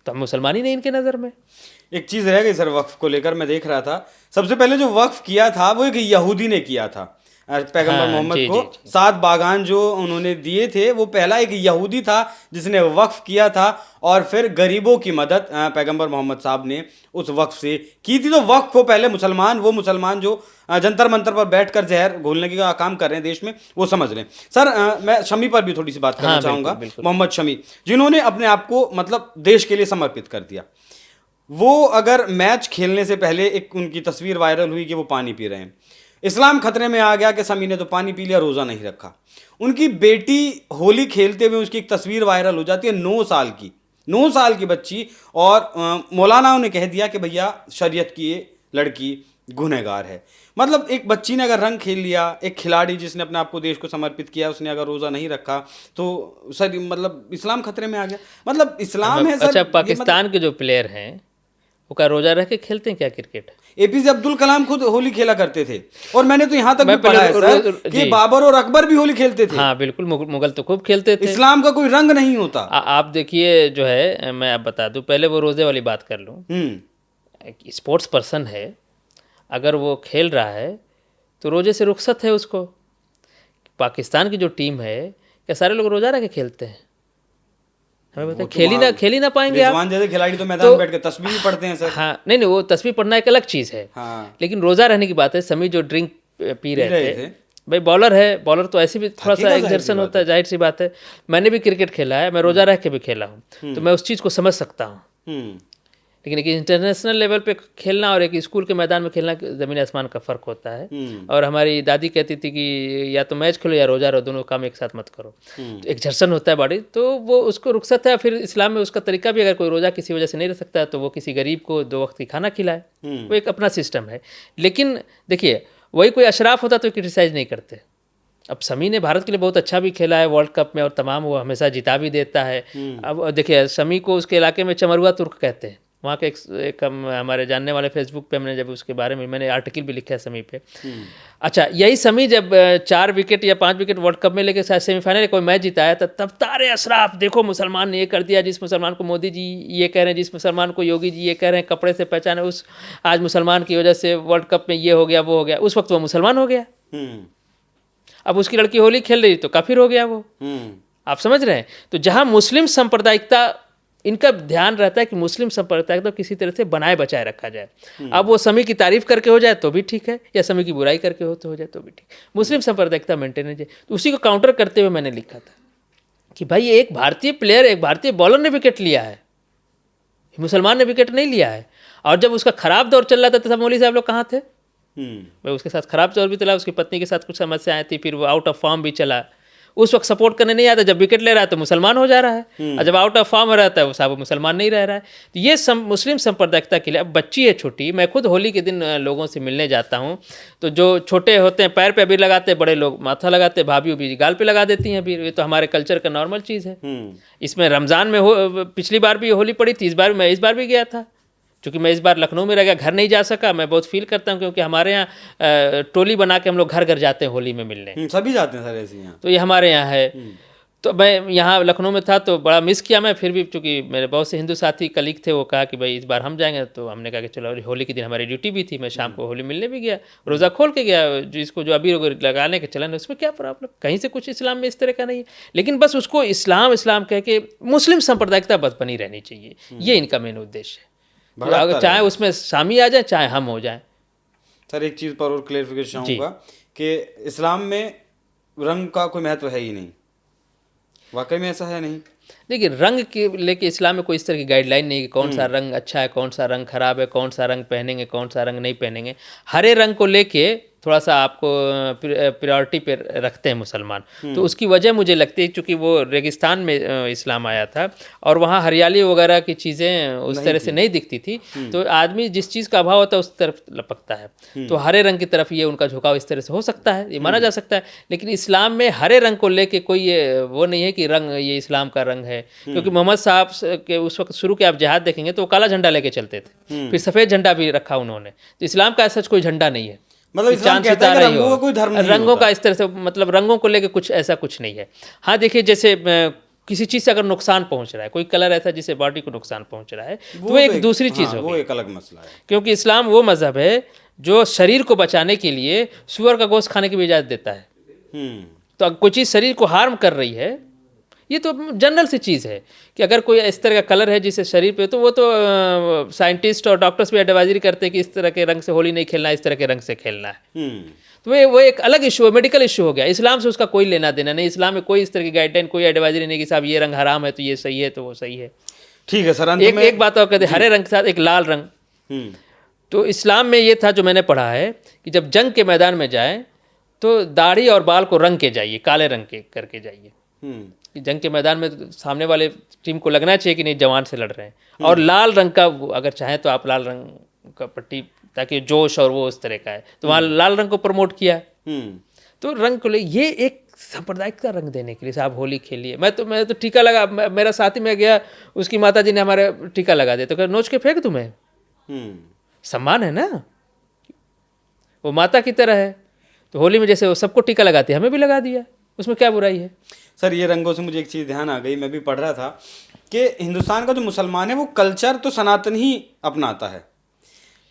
तो हम मुसलमान ही नहीं इनके नज़र में। एक चीज़ रह गई सर वक्फ को लेकर, मैं देख रहा था। सबसे पहले जो वक्फ किया था वो एक यहूदी ने किया था। पैगंबर मोहम्मद को 7 बागान जो उन्होंने दिए थे, वो पहला एक यहूदी था जिसने वक्फ किया था। और फिर गरीबों की मदद पैगंबर मोहम्मद साहब ने उस वक्फ से की थी। तो वक्फ को पहले वो मुसलमान जो जंतर मंतर पर बैठकर जहर घोलने का काम कर रहे हैं देश में, वो समझ रहे हैं। सर मैं शमी पर भी थोड़ी सी बात करना चाहूँगा। मोहम्मद शमी, जिन्होंने अपने आप को मतलब देश के लिए समर्पित कर दिया। वो अगर मैच खेलने से पहले एक उनकी तस्वीर वायरल हुई कि वो पानी पी रहे हैं। इस्लाम खतरे में आ गया कि शमी ने तो पानी पी लिया, रोज़ा नहीं रखा। उनकी बेटी होली खेलते हुए उसकी एक तस्वीर वायरल हो जाती है, 9 साल की बच्ची, और मौलानाओं ने कह दिया कि भैया शरीयत की ये लड़की गुनहगार है। मतलब एक बच्ची ने अगर रंग खेल लिया, एक खिलाड़ी जिसने अपने आप को देश को समर्पित किया, उसने अगर रोज़ा नहीं रखा तो सर मतलब इस्लाम खतरे में आ गया। मतलब इस्लाम है सर। अच्छा, पाकिस्तान के जो प्लेयर हैं वो क्या रोजा रह के खेलते हैं क्या क्रिकेट? एपीजे अब्दुल कलाम खुद होली खेला करते थे, और मैंने तो यहाँ तक भी पढ़ा है सर कि बाबर और अकबर भी होली खेलते थे। हाँ बिल्कुल, मुगल तो खूब खेलते थे। इस्लाम का कोई रंग नहीं होता। आप देखिए जो है, मैं आप बता दूं, पहले वो रोजे वाली बात कर लूँ। स्पोर्ट्स पर्सन है, अगर वो खेल रहा है तो रोजे से रुखसत है उसको। पाकिस्तान की जो टीम है, क्या सारे लोग रोजा रह के खेलते हैं? हमें पता है, खेल ही ना पाएंगे आप। जैसे खिलाड़ी तो मैदान में बैठ के तस्बीह पढ़ते हैं सर। हाँ नहीं, वो तस्बीह पढ़ना एक अलग चीज़ है। हाँ। लेकिन रोज़ा रहने की बात है। शमी जो ड्रिंक पी रहे थे, भाई बॉलर है, बॉलर तो ऐसे भी थोड़ा सा एक्सर्शन होता है, जाहिर सी बात है। मैंने भी क्रिकेट खेला है, मैं रोज़ा रह के भी खेला हूँ, तो मैं उस चीज़ को समझ सकता हूँ। लेकिन एक इंटरनेशनल लेवल पे खेलना और एक स्कूल के मैदान में खेलना, ज़मीन आसमान का फ़र्क होता है। और हमारी दादी कहती थी कि या तो मैच खेलो या रोज़ा रहो, दोनों काम एक साथ मत करो। तो एक झरसन होता है बॉडी, तो वो उसको रुखसत है। फिर इस्लाम में उसका तरीका भी, अगर कोई रोज़ा किसी वजह से नहीं रह सकता है तो वो किसी गरीब को 2 वक्त की खाना खिलाए, वो एक अपना सिस्टम है। लेकिन देखिए, वही कोई अशराफ होता तो क्रिटिसाइज़ नहीं करते। अब शमी ने भारत के लिए बहुत अच्छा भी खेला है वर्ल्ड कप में, और तमाम वो हमेशा जिता भी देता है। अब देखिए, शमी को उसके इलाके में चमरुआ तुर्क कहते हैं। वहाँ के एक हमारे जानने वाले फेसबुक पे हमने जब उसके बारे में मैंने आर्टिकल भी लिखा है शमी पे। अच्छा, यही शमी जब 4 विकेट या 5 विकेट वर्ल्ड कप में लेके सेमीफाइनल कोई मैच जिताया था, तब तारे अशराफ, देखो मुसलमान ने ये कर दिया, जिस मुसलमान को मोदी जी ये कह रहे हैं, जिस मुसलमान को योगी जी ये कह रहे हैं, कपड़े से पहचाने, उस आज मुसलमान की वजह से वर्ल्ड कप में ये हो गया वो हो गया। उस वक्त वो मुसलमान हो गया। अब उसकी लड़की होली खेल रही तो काफिर हो गया वो। आप समझ रहे हैं? तो जहाँ मुस्लिम सांप्रदायिकता इनका ध्यान रहता है कि मुस्लिम संप्रदाय को किसी तरह से बनाए बचाए रखा जाए। अब वो समी की तारीफ करके हो जाए तो भी ठीक है, या समी की बुराई करके हो जाए तो भी ठीक। मुस्लिम सांप्रदायिकता मेंटेन है। तो उसी को काउंटर करते हुए मैंने लिखा था कि भाई एक भारतीय प्लेयर, एक भारतीय बॉलर ने विकेट लिया है, मुसलमान ने विकेट नहीं लिया है। और जब उसका खराब दौर चल रहा था तब मौलवी साहब लोग कहाँ थे? भाई उसके साथ खराब दौर भी चला, उसकी पत्नी के साथ कुछ समस्याएं थी, फिर वो आउट ऑफ फॉर्म भी चला। उस वक्त सपोर्ट करने नहीं आता, जब विकेट ले रहा है तो मुसलमान हो जा रहा है, और जब आउट ऑफ फॉर्म रहता है वो साहब मुसलमान नहीं रह रहा है। तो ये मुस्लिम सांप्रदायिकता के लिए, अब बच्ची है छोटी, मैं खुद होली के दिन लोगों से मिलने जाता हूँ, तो जो छोटे होते हैं पैर पे अबीर लगाते हैं, बड़े लोग माथा लगाते हैं, भाभी उभी गाल पे लगा देती हैं अबीर। ये तो हमारे कल्चर का नॉर्मल चीज़ है। इसमें रमज़ान में पिछली बार भी होली पड़ी थी, इस बार भी गया था। क्योंकि मैं इस बार लखनऊ में रह गया, घर नहीं जा सका। मैं बहुत फील करता हूँ क्योंकि हमारे यहाँ टोली बना के हम लोग घर घर जाते हैं होली में मिलने। सभी जाते हैं सर ऐसे यहाँ। तो ये हमारे यहाँ है। तो मैं यहाँ लखनऊ में था तो बड़ा मिस किया मैं। फिर भी चूँकि मेरे बहुत से हिंदू साथी कलीग थे, वो कहा कि भाई इस बार हम जाएंगे, तो हमने कहा कि चलो। होली के दिन हमारी ड्यूटी भी थी, मैं शाम को होली मिलने भी गया, रोज़ा खोल के गया। जिसको जो अबीर लगाने के चलन है उसमें क्या प्रॉब्लम, कहीं से कुछ इस्लाम में इस तरह का नहीं है। लेकिन बस उसको इस्लाम कह के मुस्लिम सांप्रदायिकता बस बनी रहनी चाहिए, ये इनका मेन उद्देश्य है। तो अगर चाहे उसमें शामी आ जाए, चाहे हम हो जाए। सर एक चीज़ पर और क्लेरिफिकेशन चाहूँगा कि इस्लाम में रंग का कोई महत्व है ही नहीं, वाकई में ऐसा है नहीं? देखिए, रंग के लेके इस्लाम में कोई इस तरह की गाइडलाइन नहीं कि कौन सा रंग अच्छा है, कौन सा रंग खराब है, कौन सा रंग पहनेंगे, कौन सा रंग नहीं पहनेंगे। हरे रंग को लेके थोड़ा सा आपको प्रायोरिटी पे रखते हैं मुसलमान। तो उसकी वजह मुझे लगती है क्योंकि वो रेगिस्तान में इस्लाम आया था और वहाँ हरियाली वगैरह की चीज़ें उस तरह से नहीं दिखती थी। तो आदमी जिस चीज़ का अभाव होता है उस तरफ लपकता है। तो हरे रंग की तरफ ये उनका झुकाव इस तरह से हो सकता है, ये माना जा सकता है। लेकिन इस्लाम में हरे रंग को लेके कोई वो नहीं है कि रंग ये इस्लाम का रंग है। क्योंकि मोहम्मद साहब के उस वक्त शुरू के आप जिहाद देखेंगे तो वो काला झंडा लेके चलते थे, फिर सफ़ेद झंडा भी रखा उन्होंने। तो इस्लाम का ऐसा कोई झंडा नहीं है, मतलब इस्लाम कहता है कि रंगों का कोई धर्म नहीं रंगों का इस तरह से, मतलब रंगों को लेके कुछ ऐसा कुछ नहीं है। हाँ देखिए, जैसे किसी चीज़ से अगर नुकसान पहुंच रहा है, कोई कलर ऐसा जिससे बॉडी को नुकसान पहुंच रहा है, तो एक दूसरी चीज़ होगी, वो एक अलग मसला है। क्योंकि इस्लाम वो मजहब है जो शरीर को बचाने के लिए सूअर का गोश्त खाने की भी इजाज़त देता है। तो अगर कोई चीज़ शरीर को हार्म कर रही है, ये तो जनरल सी चीज़ है कि अगर कोई इस तरह का कलर है जिससे शरीर पे, तो वो तो साइंटिस्ट और डॉक्टर्स भी एडवाइजरी करते हैं कि इस तरह के रंग से होली नहीं खेलना, इस तरह के रंग से खेलना है। तो वो एक अलग इशू है, मेडिकल इशू हो गया। इस्लाम से उसका कोई लेना देना नहीं। इस्लाम में कोई इस तरह की गाइडलाइन, कोई एडवाइजरी नहीं कि साहब ये रंग हराम है तो ये सही है, तो वो सही है। ठीक है सर, एक बात और कहते हैं, हरे रंग के साथ एक लाल रंग। तो इस्लाम में ये था जो मैंने पढ़ा है कि जब जंग के मैदान में जाए तो दाढ़ी और बाल को रंग के जाइए, काले रंग के करके जाइए। जंग के मैदान में तो सामने वाले टीम को लगना चाहिए कि नहीं जवान से लड़ रहे हैं। और लाल रंग का अगर चाहें तो आप लाल रंग का पट्टी, ताकि जोश और वो उस तरह का है, तो वहाँ लाल रंग को प्रमोट किया। तो रंग को ले, ये एक सांप्रदायिक का रंग देने के लिए साहब होली खेलिए। मैं तो टीका लगा, मेरा साथी में गया, उसकी माता जी ने हमारे टीका लगा दिया, तो कहा नोच के फेंक तुम्हें, सम्मान है ना, वो माता की तरह है। तो होली में जैसे वो सबको टीका लगाती है, हमें भी लगा दिया, उसमें क्या बुराई है? सर ये रंगों से मुझे एक चीज़ ध्यान आ गई, मैं भी पढ़ रहा था कि हिंदुस्तान का जो मुसलमान है वो कल्चर तो सनातन ही अपनाता है।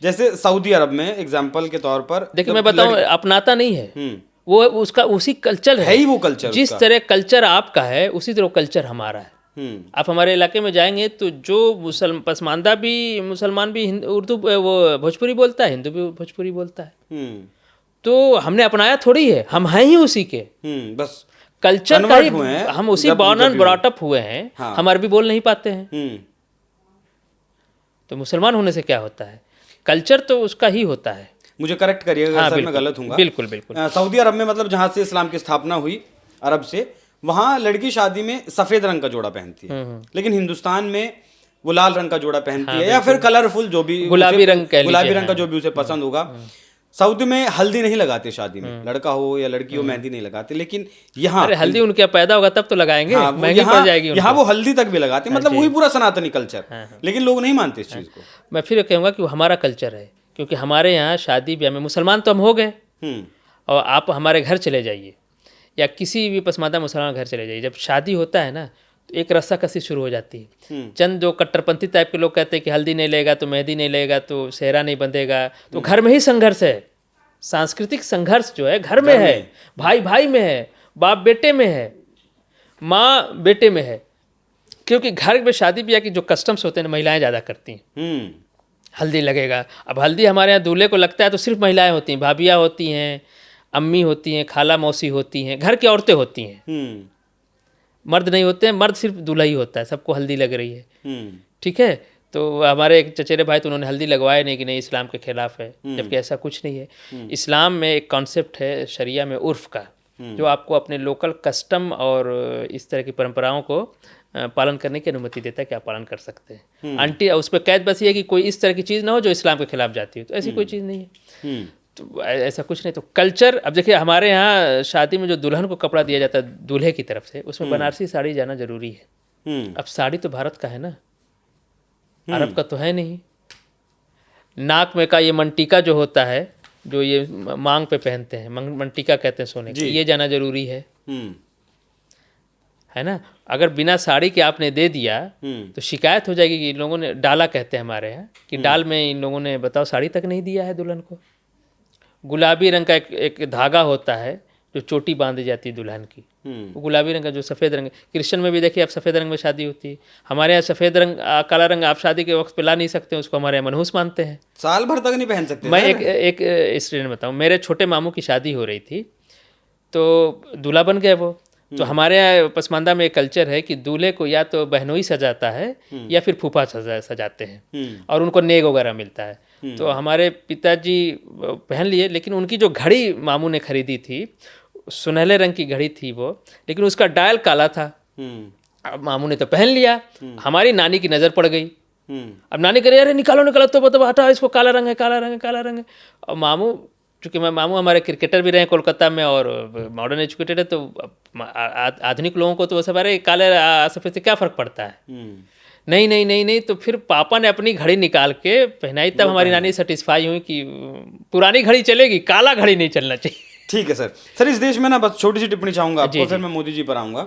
जैसे सऊदी अरब में एग्जाम्पल के तौर पर, देखिए मैं बताऊं, अपनाता नहीं है, वो उसका उसी कल्चर है ही, वो कल्चर जिस तरह कल्चर आपका है उसी तरह कल्चर हमारा है। आप हमारे इलाके में जाएंगे तो जो पसमानदा भी मुसलमान भी उर्दू वो भोजपुरी बोलता है, हिंदू भी भोजपुरी बोलता है। तो हमने अपनाया थोड़ी है, हम हैं ही उसी के, बस कल्चर का ही हम उसी बॉर्न एंड ब्रॉट अप हुए हैं। हम अरबी बोल नहीं पाते हैं, तो मुसलमान होने से क्या होता है, कल्चर तो उसका ही होता है। मुझे करेक्ट करिएगा सर, मैं गलत हूँ। बिल्कुल बिल्कुल। सऊदी अरब में मतलब जहाँ से इस्लाम की स्थापना हुई अरब से, वहाँ लड़की शादी में सफ़ेद रंग का जोड़ा पहनती है, लेकिन हिंदुस्तान में वो लाल रंग का जोड़ा पहनती है, या फिर कलरफुल जो भी गुलाबी रंग का जो भी उसे पसंद होगा। सऊदी में हल्दी नहीं लगाते शादी में, लड़का हो या लड़की हो मेहंदी नहीं लगाते, लेकिन यहाँ हल्दी उनके पैदा होगा तब तो लगाएंगे, महंगी पड़ जाएगी। यहाँ वो हल्दी तक भी लगाते, मतलब वही पूरा सनातनी कल्चर, लेकिन लोग नहीं मानते इस चीज़ को। मैं फिर कहूँगा कि वो हमारा कल्चर है, क्योंकि हमारे यहाँ शादी ब्याह में मुसलमान तो हम हो गए, और आप हमारे घर चले जाइए या किसी भी पसमानदा मुसलमान घर चले जाइए, जब शादी होता है ना तो एक रस्साकसी शुरू हो जाती है। चंद जो कट्टरपंथी टाइप के लोग कहते हैं कि हल्दी नहीं लगेगा तो मेहंदी नहीं लगेगा तो सेहरा नहीं बंधेगा, तो घर में ही संघर्ष है। सांस्कृतिक संघर्ष जो है घर में है, भाई भाई में है, बाप बेटे में है, माँ बेटे में है। क्योंकि घर में शादी ब्याह की जो कस्टम्स होते हैं महिलाएं ज़्यादा करती हैं। हम्म। हल्दी लगेगा, अब हल्दी हमारे यहाँ दूल्हे को लगता है तो सिर्फ महिलाएं होती हैं, भाभियाँ होती हैं, अम्मी होती हैं, खाला मौसी होती हैं, घर की औरतें होती हैं, मर्द नहीं होते हैं। मर्द सिर्फ दूल्हा ही होता है, सबको हल्दी लग रही है। ठीक है, तो हमारे एक चचेरे भाई तो उन्होंने हल्दी लगवाए नहीं कि नहीं इस्लाम के खिलाफ है, जबकि ऐसा कुछ नहीं है। इस्लाम में एक कॉन्सेप्ट है शरिया में उर्फ़ का, जो आपको अपने लोकल कस्टम और इस तरह की परंपराओं को पालन करने की अनुमति देता है कि आप पालन कर सकते हैं। आंटी उस पर कैद बस ये है कि कोई इस तरह की चीज़ ना हो जो इस्लाम के खिलाफ जाती हो, तो ऐसी कोई चीज़ नहीं है। तो ऐसा कुछ नहीं। तो कल्चर, अब देखिए हमारे यहाँ शादी में जो दुल्हन को कपड़ा दिया जाता है दूल्हे की तरफ से, उसमें बनारसी साड़ी जाना जरूरी है। अब साड़ी तो भारत का है ना, अरब का तो है नहीं। नाक में का ये मंटिका जो होता है, जो ये मांग पे पहनते हैं, मंटिका कहते हैं सोने की, ये जाना जरूरी है ना। अगर बिना साड़ी के आपने दे दिया तो शिकायत हो जाएगी कि इन लोगों ने, डाला कहते हैं हमारे यहाँ, कि डाल में इन लोगों ने बताओ साड़ी तक नहीं दिया है दुल्हन को। गुलाबी रंग का एक धागा होता है जो चोटी बांधी जाती है दुल्हन की, वो गुलाबी रंग का जो सफ़ेद रंग, क्रिश्चियन में भी देखिए आप सफ़ेद रंग में शादी होती है। हमारे यहाँ सफ़ेद रंग काला रंग आप शादी के वक्त पे ला नहीं सकते, उसको हमारे यहाँ मनहूस मानते हैं, साल भर तक नहीं पहन सकते। मैं एक इंसिडेंट बताऊँ, मेरे छोटे मामू की शादी हो रही थी, तो दूल्हा बन गए वो। तो हमारे यहाँ पसमानदा में एक कल्चर है कि दूल्हे को या तो बहनोई सजाता है या फिर फूफा सजाते हैं, और उनको नेग वगैरह मिलता है। तो हमारे पिताजी पहन लिए, लेकिन उनकी जो घड़ी मामू ने खरीदी थी, सुनहले रंग की घड़ी थी वो, लेकिन उसका डायल काला था। अब मामू ने तो पहन लिया, हमारी नानी की नज़र पड़ गई। अब नानी कह रही अरे निकालो निकालो, तो बताओ हटाओ इसको, काला रंग है काला रंग है काला रंग है। और मामू, चूँकि मामू हमारे क्रिकेटर भी रहे कोलकाता में और मॉडर्न एजुकेटेड है, तो आधुनिक लोगों को तो वो सब अरे काले सफ़ेद से क्या फ़र्क पड़ता है। नहीं नहीं नहीं नहीं, तो फिर पापा ने अपनी घड़ी निकाल के पहनाई, तब हमारी नानी सेटिस्फाई हुई कि पुरानी घड़ी चलेगी, काला घड़ी नहीं चलना चाहिए। ठीक है सर इस देश में ना बस छोटी सी टिप्पणी चाहूँगा आपको, फिर मैं मोदी जी पर आऊँगा।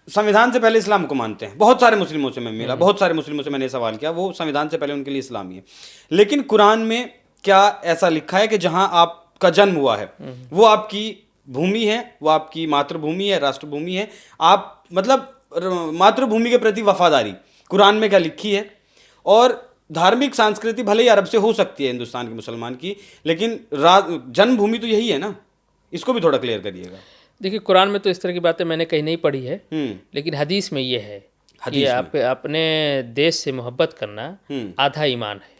संविधान से पहले इस्लाम को मानते हैं, बहुत सारे मुस्लिमों से मैं मिला, बहुत सारे मुस्लिमों से मैंने सवाल किया, वो संविधान से पहले उनके लिए इस्लाम ही है। लेकिन कुरान में क्या ऐसा लिखा है कि जहाँ आपका जन्म हुआ है वो आपकी भूमि है, वो आपकी मातृभूमि है, राष्ट्रभूमि है, आप मतलब मातृभूमि के प्रति वफादारी कुरान में क्या लिखी है? और धार्मिक संस्कृति भले ही अरब से हो सकती है हिंदुस्तान के मुसलमान की, लेकिन जन्मभूमि तो यही है ना, इसको भी थोड़ा क्लियर करिएगा। देखिए कुरान में तो इस तरह की बातें मैंने कहीं नहीं पढ़ी है, लेकिन हदीस में ये है कि आप अपने देश से मोहब्बत करना आधा ईमान है।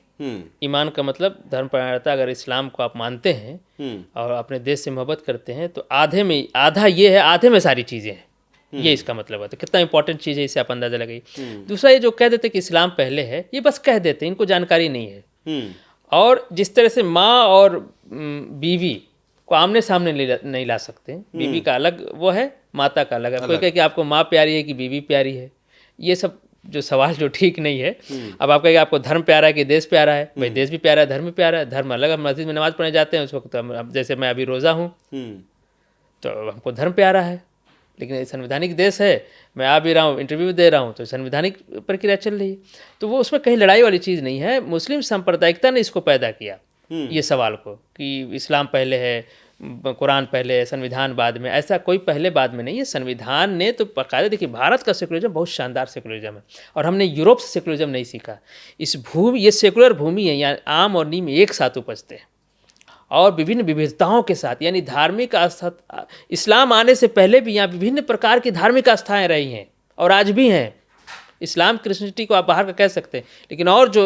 ईमान का मतलब धर्मपरायणता, अगर इस्लाम को आप मानते हैं और अपने देश से मोहब्बत करते हैं तो आधे में आधा ये है, आधे में सारी चीज़ें हैं, ये इसका मतलब है। तो कितना इंपॉर्टेंट चीज़ है, इससे आप अंदाजा लगाइए। दूसरा, ये जो कह देते कि इस्लाम पहले है, ये बस कह देते, इनको जानकारी नहीं है। और जिस तरह से माँ और बीवी को आमने सामने नहीं ला सकते, बीवी का अलग वो है, माता का अलग है। कोई कहे कि आपको माँ प्यारी है कि बीवी प्यारी है, ये सब जो सवाल जो ठीक नहीं है। अब आप कहेंगे आपको धर्म प्यारा है कि देश प्यारा है, भाई देश भी प्यारा है, धर्म भी प्यारा है। धर्म अलग, हम मस्जिद में नमाज पढ़ने जाते हैं उस वक्त, अब जैसे मैं अभी रोज़ा हूँ तो हमको धर्म प्यारा है, लेकिन संवैधानिक देश है, मैं आ भी रहा हूँ, इंटरव्यू भी दे रहा हूँ, तो संवैधानिक प्रक्रिया चल रही है, तो वो उसमें कहीं लड़ाई वाली चीज़ नहीं है। मुस्लिम सांप्रदायिकता ने इसको पैदा किया, ये सवाल को, कि इस्लाम पहले है, कुरान पहले है, संविधान बाद में। ऐसा कोई पहले बाद में नहीं है, संविधान ने तो बाकायदा, देखिए भारत का सेकुलरिज्म बहुत शानदार सेकुलरिज्म है, और हमने यूरोप से सेकुलरिज्म नहीं सीखा। इस भूमि, ये सेकुलर भूमि है, यहाँ आम और नीम एक साथ उपजते हैं और विभिन्न विविधताओं के साथ, यानी धार्मिक आस्था, इस्लाम आने से पहले भी यहाँ विभिन्न प्रकार की धार्मिक आस्थाएं रही हैं और आज भी हैं। इस्लाम क्रिश्चियनिटी को आप बाहर का कह सकते हैं, लेकिन और जो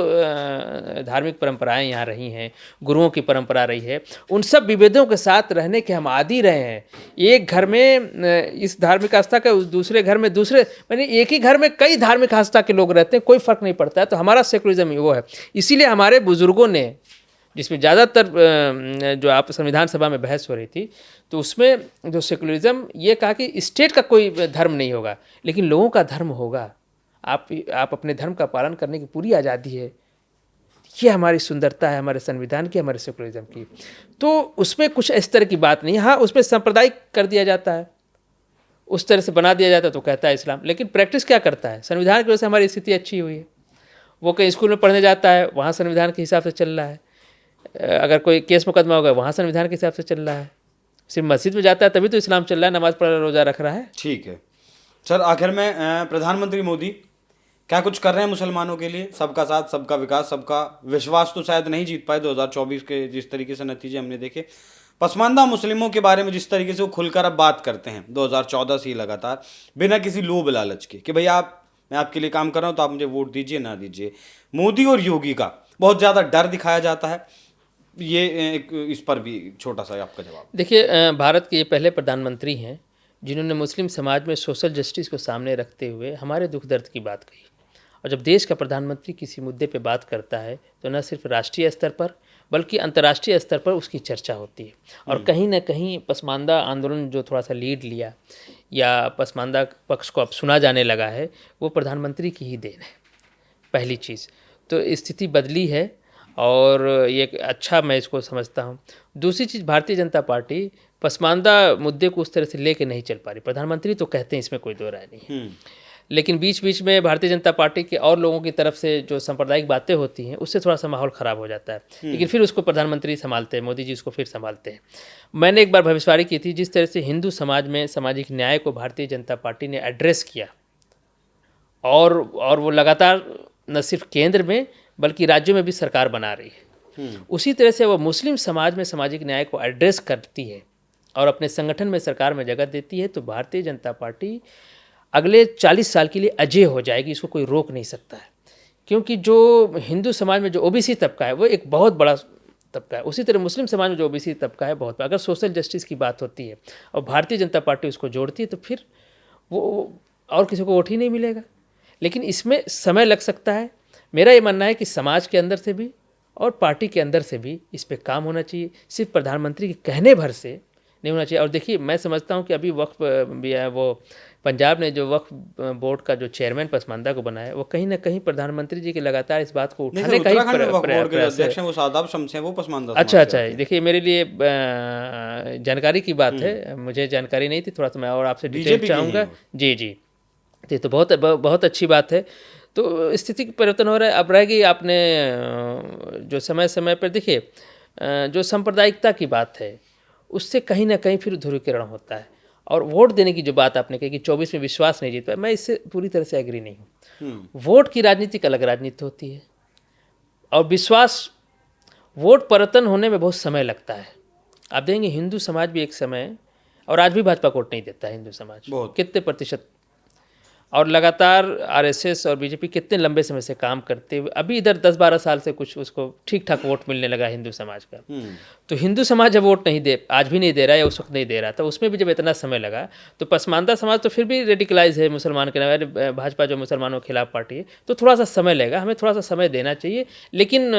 धार्मिक परंपराएं यहाँ रही हैं, गुरुओं की परंपरा रही है, उन सब विभेदों के साथ रहने के हम आदी रहे हैं। एक घर में इस धार्मिक आस्था का, दूसरे घर में दूसरे, यानी एक ही घर में कई धार्मिक आस्था के लोग रहते हैं, कोई फ़र्क नहीं पड़ता है। तो हमारा सेकुलरिज्म वो है। इसीलिए हमारे बुज़ुर्गों ने, जिसमें ज़्यादातर जो आप संविधान सभा में बहस हो रही थी, तो उसमें जो सेकुलरिज्म ये कहा कि स्टेट का कोई धर्म नहीं होगा, लेकिन लोगों का धर्म होगा। आप अपने धर्म का पालन करने की पूरी आज़ादी है। ये हमारी सुंदरता है, हमारे संविधान की, हमारे सेकुलरिज्म की। तो उसमें कुछ इस तरह की बात नहीं। हाँ, उसमें सांप्रदायिक कर दिया जाता है, उस तरह से बना दिया जाता है, तो कहता है इस्लाम, लेकिन प्रैक्टिस क्या करता है? संविधान की वजह से हमारी स्थिति अच्छी हुई है। वो कहीं स्कूल में पढ़ने जाता है, वहाँ संविधान के हिसाब से चल रहा है। अगर कोई केस मुकदमा होगा, वहाँ संविधान के हिसाब से चल रहा है। सिर्फ मस्जिद में जाता है तभी तो इस्लाम चल रहा है, नमाज पढ़ रहा है, रोज़ा रख रहा है। ठीक है, सर आखिर में प्रधानमंत्री मोदी क्या कुछ कर रहे हैं मुसलमानों के लिए? सबका साथ, सबका विकास, सबका विश्वास तो शायद नहीं जीत पाए 2024 के जिस तरीके से नतीजे हमने देखे। पसमानदा मुस्लिमों के बारे में जिस तरीके से वो खुलकर अब बात करते हैं 2014 से ही लगातार, बिना किसी लोभ लालच के कि भाई मैं आपके लिए काम कर रहा हूँ तो आप मुझे वोट दीजिए ना दीजिए। मोदी और योगी का बहुत ज़्यादा डर दिखाया जाता है। इस पर भी छोटा सा आपका जवाब। देखिए, भारत के ये पहले प्रधानमंत्री हैं जिन्होंने मुस्लिम समाज में सोशल जस्टिस को सामने रखते हुए हमारे दुख दर्द की बात कही। और जब देश का प्रधानमंत्री किसी मुद्दे पे बात करता है तो न सिर्फ राष्ट्रीय स्तर पर बल्कि अंतर्राष्ट्रीय स्तर पर उसकी चर्चा होती है। और कहीं ना कहीं पसमानदा आंदोलन जो थोड़ा सा लीड लिया या पसमानदा पक्ष को अब सुना जाने लगा है, वो प्रधानमंत्री की ही देन है। पहली चीज़ तो स्थिति बदली है और ये एक अच्छा मैं इसको समझता हूँ। दूसरी चीज़, भारतीय जनता पार्टी पसमानदा मुद्दे को उस तरह से लेके नहीं चल पा रही। प्रधानमंत्री तो कहते हैं, इसमें कोई दो राय नहीं है, लेकिन बीच बीच में भारतीय जनता पार्टी के और लोगों की तरफ से जो सांप्रदायिक बातें होती हैं उससे थोड़ा सा माहौल ख़राब हो जाता है। लेकिन फिर उसको प्रधानमंत्री संभालते हैं, मोदी जी उसको फिर संभालते हैं। मैंने एक बार भविष्यवाणी की थी, जिस तरह से हिंदू समाज में सामाजिक न्याय को भारतीय जनता पार्टी ने एड्रेस किया और वो लगातार न सिर्फ केंद्र में बल्कि राज्यों में भी सरकार बना रही है, उसी तरह से वो मुस्लिम समाज में सामाजिक न्याय को एड्रेस करती है और अपने संगठन में सरकार में जगह देती है, तो भारतीय जनता पार्टी अगले 40 साल के लिए अजेय हो जाएगी। इसको कोई रोक नहीं सकता है, क्योंकि जो हिंदू समाज में जो ओबीसी तबका है वो एक बहुत बड़ा तबका है, उसी तरह मुस्लिम समाज में जो ओबीसी तबका है बहुत बड़ा। अगर सोशल जस्टिस की बात होती है और भारतीय जनता पार्टी उसको जोड़ती है तो फिर वो और किसी को वोट ही नहीं मिलेगा। लेकिन इसमें समय लग सकता है। मेरा ये मानना है कि समाज के अंदर से भी और पार्टी के अंदर से भी इस पे काम होना चाहिए, सिर्फ प्रधानमंत्री के कहने भर से नहीं होना चाहिए। और देखिए, मैं समझता हूँ कि अभी वक्फ भी है, वो पंजाब ने जो वक्फ बोर्ड का जो चेयरमैन पसमानदा को बनाया, वो कहीं ना कहीं प्रधानमंत्री जी के लगातार इस बात को उठाने का ही प्रयास है। वो शादाब शम्स हैं, वो पसमानदा अच्छा देखिए, मेरे लिए जानकारी की बात है, मुझे जानकारी नहीं थी, थोड़ा सा मैं और आपसे डिटेल चाहूँगा। जी, तो बहुत अच्छी बात है। तो स्थिति का परिवर्तन हो रहा है। अब रह गई आपने जो समय समय पर देखिए, जो सांप्रदायिकता की बात है उससे कहीं ना कहीं फिर ध्रुवीकरण होता है। और वोट देने की जो बात आपने कही कि 24 में विश्वास नहीं जीत पाया, मैं इससे पूरी तरह से एग्री नहीं हूँ। वोट की राजनीति अलग राजनीति होती है और विश्वास, वोट परिवर्तन होने में बहुत समय लगता है। आप देखेंगे हिंदू समाज भी एक समय, और आज भी भाजपा को वोट नहीं देता है हिंदू समाज, कितने प्रतिशत, और लगातार आरएसएस और बीजेपी कितने लंबे समय से काम करते हुए अभी इधर 10-12 साल से कुछ उसको ठीक ठाक वोट मिलने लगा हिंदू समाज का। तो हिंदू समाज जब वोट नहीं दे, आज भी नहीं दे रहा है या उस वक्त नहीं दे रहा था, उसमें भी जब इतना समय लगा, तो पसमानदा समाज तो फिर भी रेडिकलाइज है मुसलमान के नाम, भाजपा जो मुसलमानों के खिलाफ पार्टी है, तो थोड़ा सा समय लगेगा, हमें थोड़ा सा समय देना चाहिए। लेकिन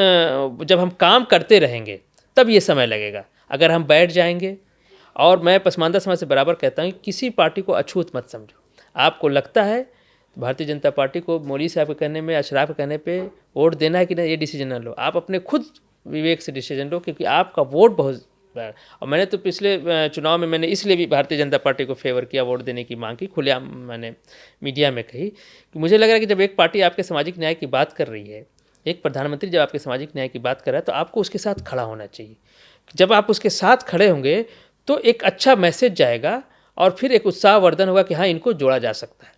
जब हम काम करते रहेंगे तब ये समय लगेगा। अगर हम बैठ जाएंगे, और मैं पसमानदा समाज से बराबर कहता हूँ किसी पार्टी को अछूत मत समझो। आपको लगता है भारतीय जनता पार्टी को मौलवी साहब के कहने में, अशराफ के कहने पे वोट देना है कि नहीं, ये डिसीजन ना लो, आप अपने खुद विवेक से डिसीजन लो, क्योंकि आपका वोट बहुत। और मैंने तो पिछले चुनाव में मैंने इसलिए भी भारतीय जनता पार्टी को फेवर किया, वोट देने की मांग की, खुलेआम मैंने मीडिया में कही कि मुझे लग रहा है कि जब एक पार्टी आपके सामाजिक न्याय की बात कर रही है, एक प्रधानमंत्री जब आपके सामाजिक न्याय की बात कर रहा है, तो आपको उसके साथ खड़ा होना चाहिए। जब आप उसके साथ खड़े होंगे तो एक अच्छा मैसेज जाएगा और फिर एक उत्साहवर्धन होगा कि हाँ, इनको जोड़ा जा सकता है।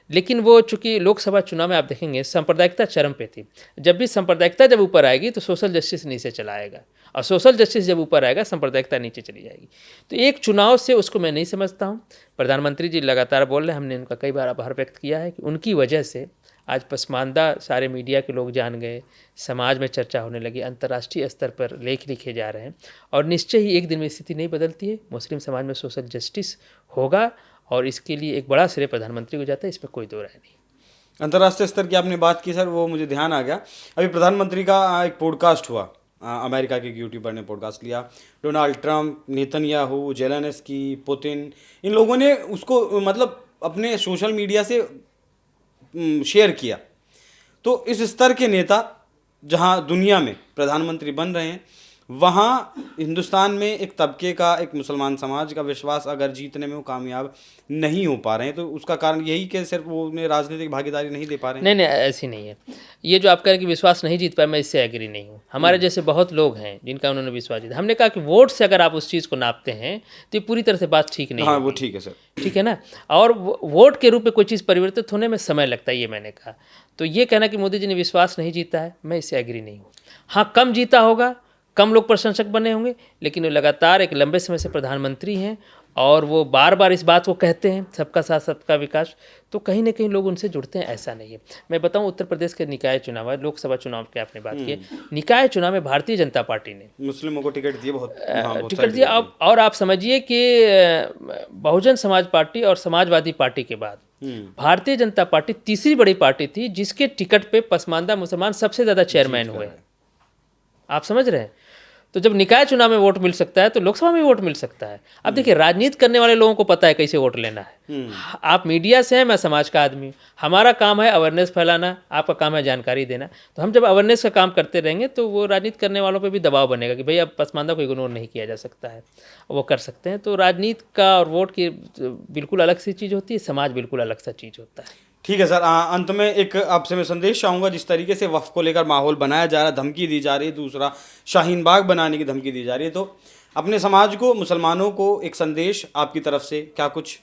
लेकिन वो चूंकि लोकसभा चुनाव में आप देखेंगे सांप्रदायिकता चरम पे थी। जब भी सांप्रदायिकता जब ऊपर आएगी तो सोशल जस्टिस नीचे चला आएगा, और सोशल जस्टिस जब ऊपर आएगा सांप्रदायिकता नीचे चली जाएगी। तो एक चुनाव से उसको मैं नहीं समझता हूँ। प्रधानमंत्री जी लगातार बोल रहे हैं, हमने उनका कई बार आभार व्यक्त किया है कि उनकी वजह से आज पसमानदा सारे मीडिया के लोग जान गए, समाज में चर्चा होने लगी, अंतर्राष्ट्रीय स्तर पर लेख लिखे जा रहे हैं, और निश्चय ही एक दिन में स्थिति नहीं बदलती है। मुस्लिम समाज में सोशल जस्टिस होगा और इसके लिए एक बड़ा श्रेय प्रधानमंत्री को जाता है, इसमें कोई दो राय नहीं। अंतर्राष्ट्रीय स्तर की आपने बात की सर, वो मुझे ध्यान आ गया। अभी प्रधानमंत्री का एक पॉडकास्ट हुआ, अमेरिका के यूट्यूबर ने पॉडकास्ट लिया। Donald Trump, Netanyahu, Zelensky, Putin, इन लोगों ने उसको मतलब अपने सोशल मीडिया से शेयर किया। तो इस स्तर के नेता जहां दुनिया में प्रधानमंत्री बन रहे हैं, वहाँ हिंदुस्तान में एक तबके का, एक मुसलमान समाज का विश्वास अगर जीतने में वो कामयाब नहीं हो पा रहे हैं तो उसका कारण यही कि सिर्फ वो उन्हें राजनीतिक भागीदारी नहीं दे पा रहे हैं। नहीं नहीं, ऐसी नहीं है। ये जो आप कह रहे हैं कि विश्वास नहीं जीत पाए, मैं इससे एग्री नहीं हूँ। हमारे जैसे बहुत लोग हैं जिनका उन्होंने विश्वास जीता। हमने कहा कि वोट से अगर आप उस चीज़ को नापते हैं तो ये पूरी तरह से बात ठीक नहीं हाँ, है। वो ठीक है सर। ठीक है ना। और वोट के रूप में कोई चीज़ परिवर्तित होने में समय लगता है, ये मैंने कहा। तो ये कहना कि मोदी जी ने विश्वास नहीं जीता है, मैं इससे एग्री नहीं हूँ। हाँ, कम जीता होगा, कम लोग प्रशंसक बने होंगे, लेकिन वो लगातार एक लंबे समय से प्रधानमंत्री हैं और वो बार बार इस बात को कहते हैं, सबका साथ सबका विकास। तो कहीं ना कहीं लोग उनसे जुड़ते हैं, ऐसा नहीं है। मैं बताऊं, उत्तर प्रदेश के निकाय चुनाव है, लोकसभा चुनाव की आपने बात की है। निकाय चुनाव में भारतीय जनता पार्टी ने मुस्लिमों को टिकट दिए, बहुत टिकट सारे दिया। अब और आप समझिए कि बहुजन समाज पार्टी और समाजवादी पार्टी के बाद भारतीय जनता पार्टी तीसरी बड़ी पार्टी थी जिसके टिकट पे पसमानदा मुसलमान सबसे ज़्यादा चेयरमैन हुए। आप समझ रहे हैं। तो जब निकाय चुनाव में वोट मिल सकता है तो लोकसभा में वोट मिल सकता है। अब देखिए, राजनीति करने वाले लोगों को पता है कैसे वोट लेना है। आप मीडिया से हैं, मैं समाज का आदमी हूँ। हमारा काम है अवेयरनेस फैलाना, आपका काम है जानकारी देना। तो हम जब अवेयरनेस का काम करते रहेंगे तो वो राजनीति करने वालों पे भी दबाव बनेगा कि भाई अब पसमानदा को इग्नोर नहीं किया जा सकता है, वो कर सकते हैं। तो राजनीति का और वोट की बिल्कुल अलग सी चीज़ होती है, समाज बिल्कुल अलग सा चीज़ होता है। ठीक है सर। अंत में एक आपसे मैं संदेश चाहूँगा, जिस तरीके से वक्फ को लेकर माहौल बनाया जा रहा है, धमकी दी जा रही है, दूसरा शाहीन बाग बनाने की धमकी दी जा रही है, तो अपने समाज को, मुसलमानों को एक संदेश आपकी तरफ से क्या कुछ?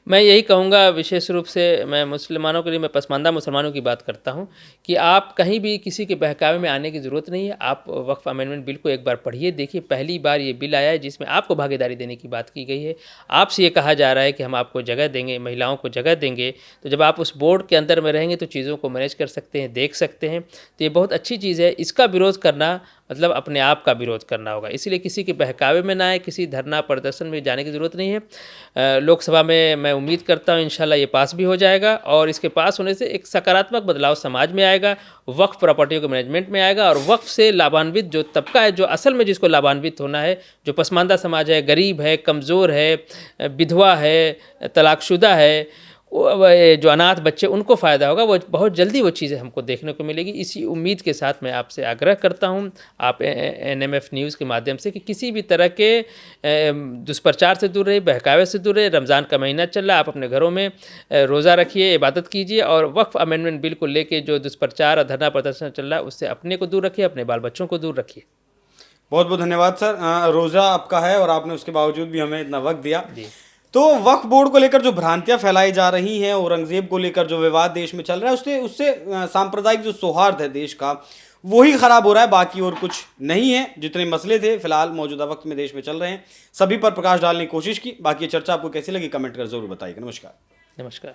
मैं यही कहूँगा, विशेष रूप से मैं मुसलमानों के लिए, मैं पसमानदा मुसलमानों की बात करता हूँ कि आप कहीं भी किसी के बहकावे में आने की ज़रूरत नहीं है। आप वक्फ अमेंडमेंट बिल को एक बार पढ़िए, देखिए। पहली बार ये बिल आया है जिसमें आपको भागीदारी देने की बात की गई है। आपसे ये कहा जा रहा है कि हम आपको जगह देंगे, महिलाओं को जगह देंगे। तो जब आप उस बोर्ड के अंदर में रहेंगे तो चीज़ों को मैनेज कर सकते हैं, देख सकते हैं। तो ये बहुत अच्छी चीज़ है। इसका विरोध करना मतलब अपने आप का विरोध करना होगा। इसीलिए किसी के बहकावे में ना आए, किसी धरना प्रदर्शन में जाने की ज़रूरत नहीं है। लोकसभा में मैं उम्मीद करता हूँ इंशाल्लाह ये पास भी हो जाएगा और इसके पास होने से एक सकारात्मक बदलाव समाज में आएगा, वक्फ प्रॉपर्टियों के मैनेजमेंट में आएगा और वक्फ से लाभान्वित जो तबका है, जो असल में जिसको लाभान्वित होना है, जो पसमानदा समाज है, गरीब है, कमज़ोर है, विधवा है, तलाकशुदा है, जो अनाथ बच्चे, उनको फ़ायदा होगा। वो बहुत जल्दी वो चीज़ें हमको देखने को मिलेगी। इसी उम्मीद के साथ मैं आपसे आग्रह करता हूँ, आप NMF न्यूज़ के माध्यम से, कि किसी भी तरह के दुष्प्रचार से दूर रहिए, बहकावे से दूर रहिए। रमज़ान का महीना चल रहा है, आप अपने घरों में रोज़ा रखिए, इबादत कीजिए और वक्फ अमेंडमेंट बिल को लेके जो दुष्प्रचार और धरना प्रदर्शन चल रहा है उससे अपने को दूर रखिए, अपने बाल बच्चों को दूर रखिए। बहुत बहुत धन्यवाद सर। रोज़ा आपका है और आपने उसके बावजूद भी हमें इतना वक्त दिया। तो वक्फ बोर्ड को लेकर जो भ्रांतियां फैलाई जा रही हैं, औरंगजेब को लेकर जो विवाद देश में चल रहा है, उससे सांप्रदायिक जो सौहार्द है देश का, वही खराब हो रहा है। बाकी और कुछ नहीं है। जितने मसले थे फिलहाल मौजूदा वक्त में देश में चल रहे हैं, सभी पर प्रकाश डालने की कोशिश की। बाकी ये चर्चा आपको कैसी लगी, कमेंट कर जरूर बताइएगा। नमस्कार। नमस्कार।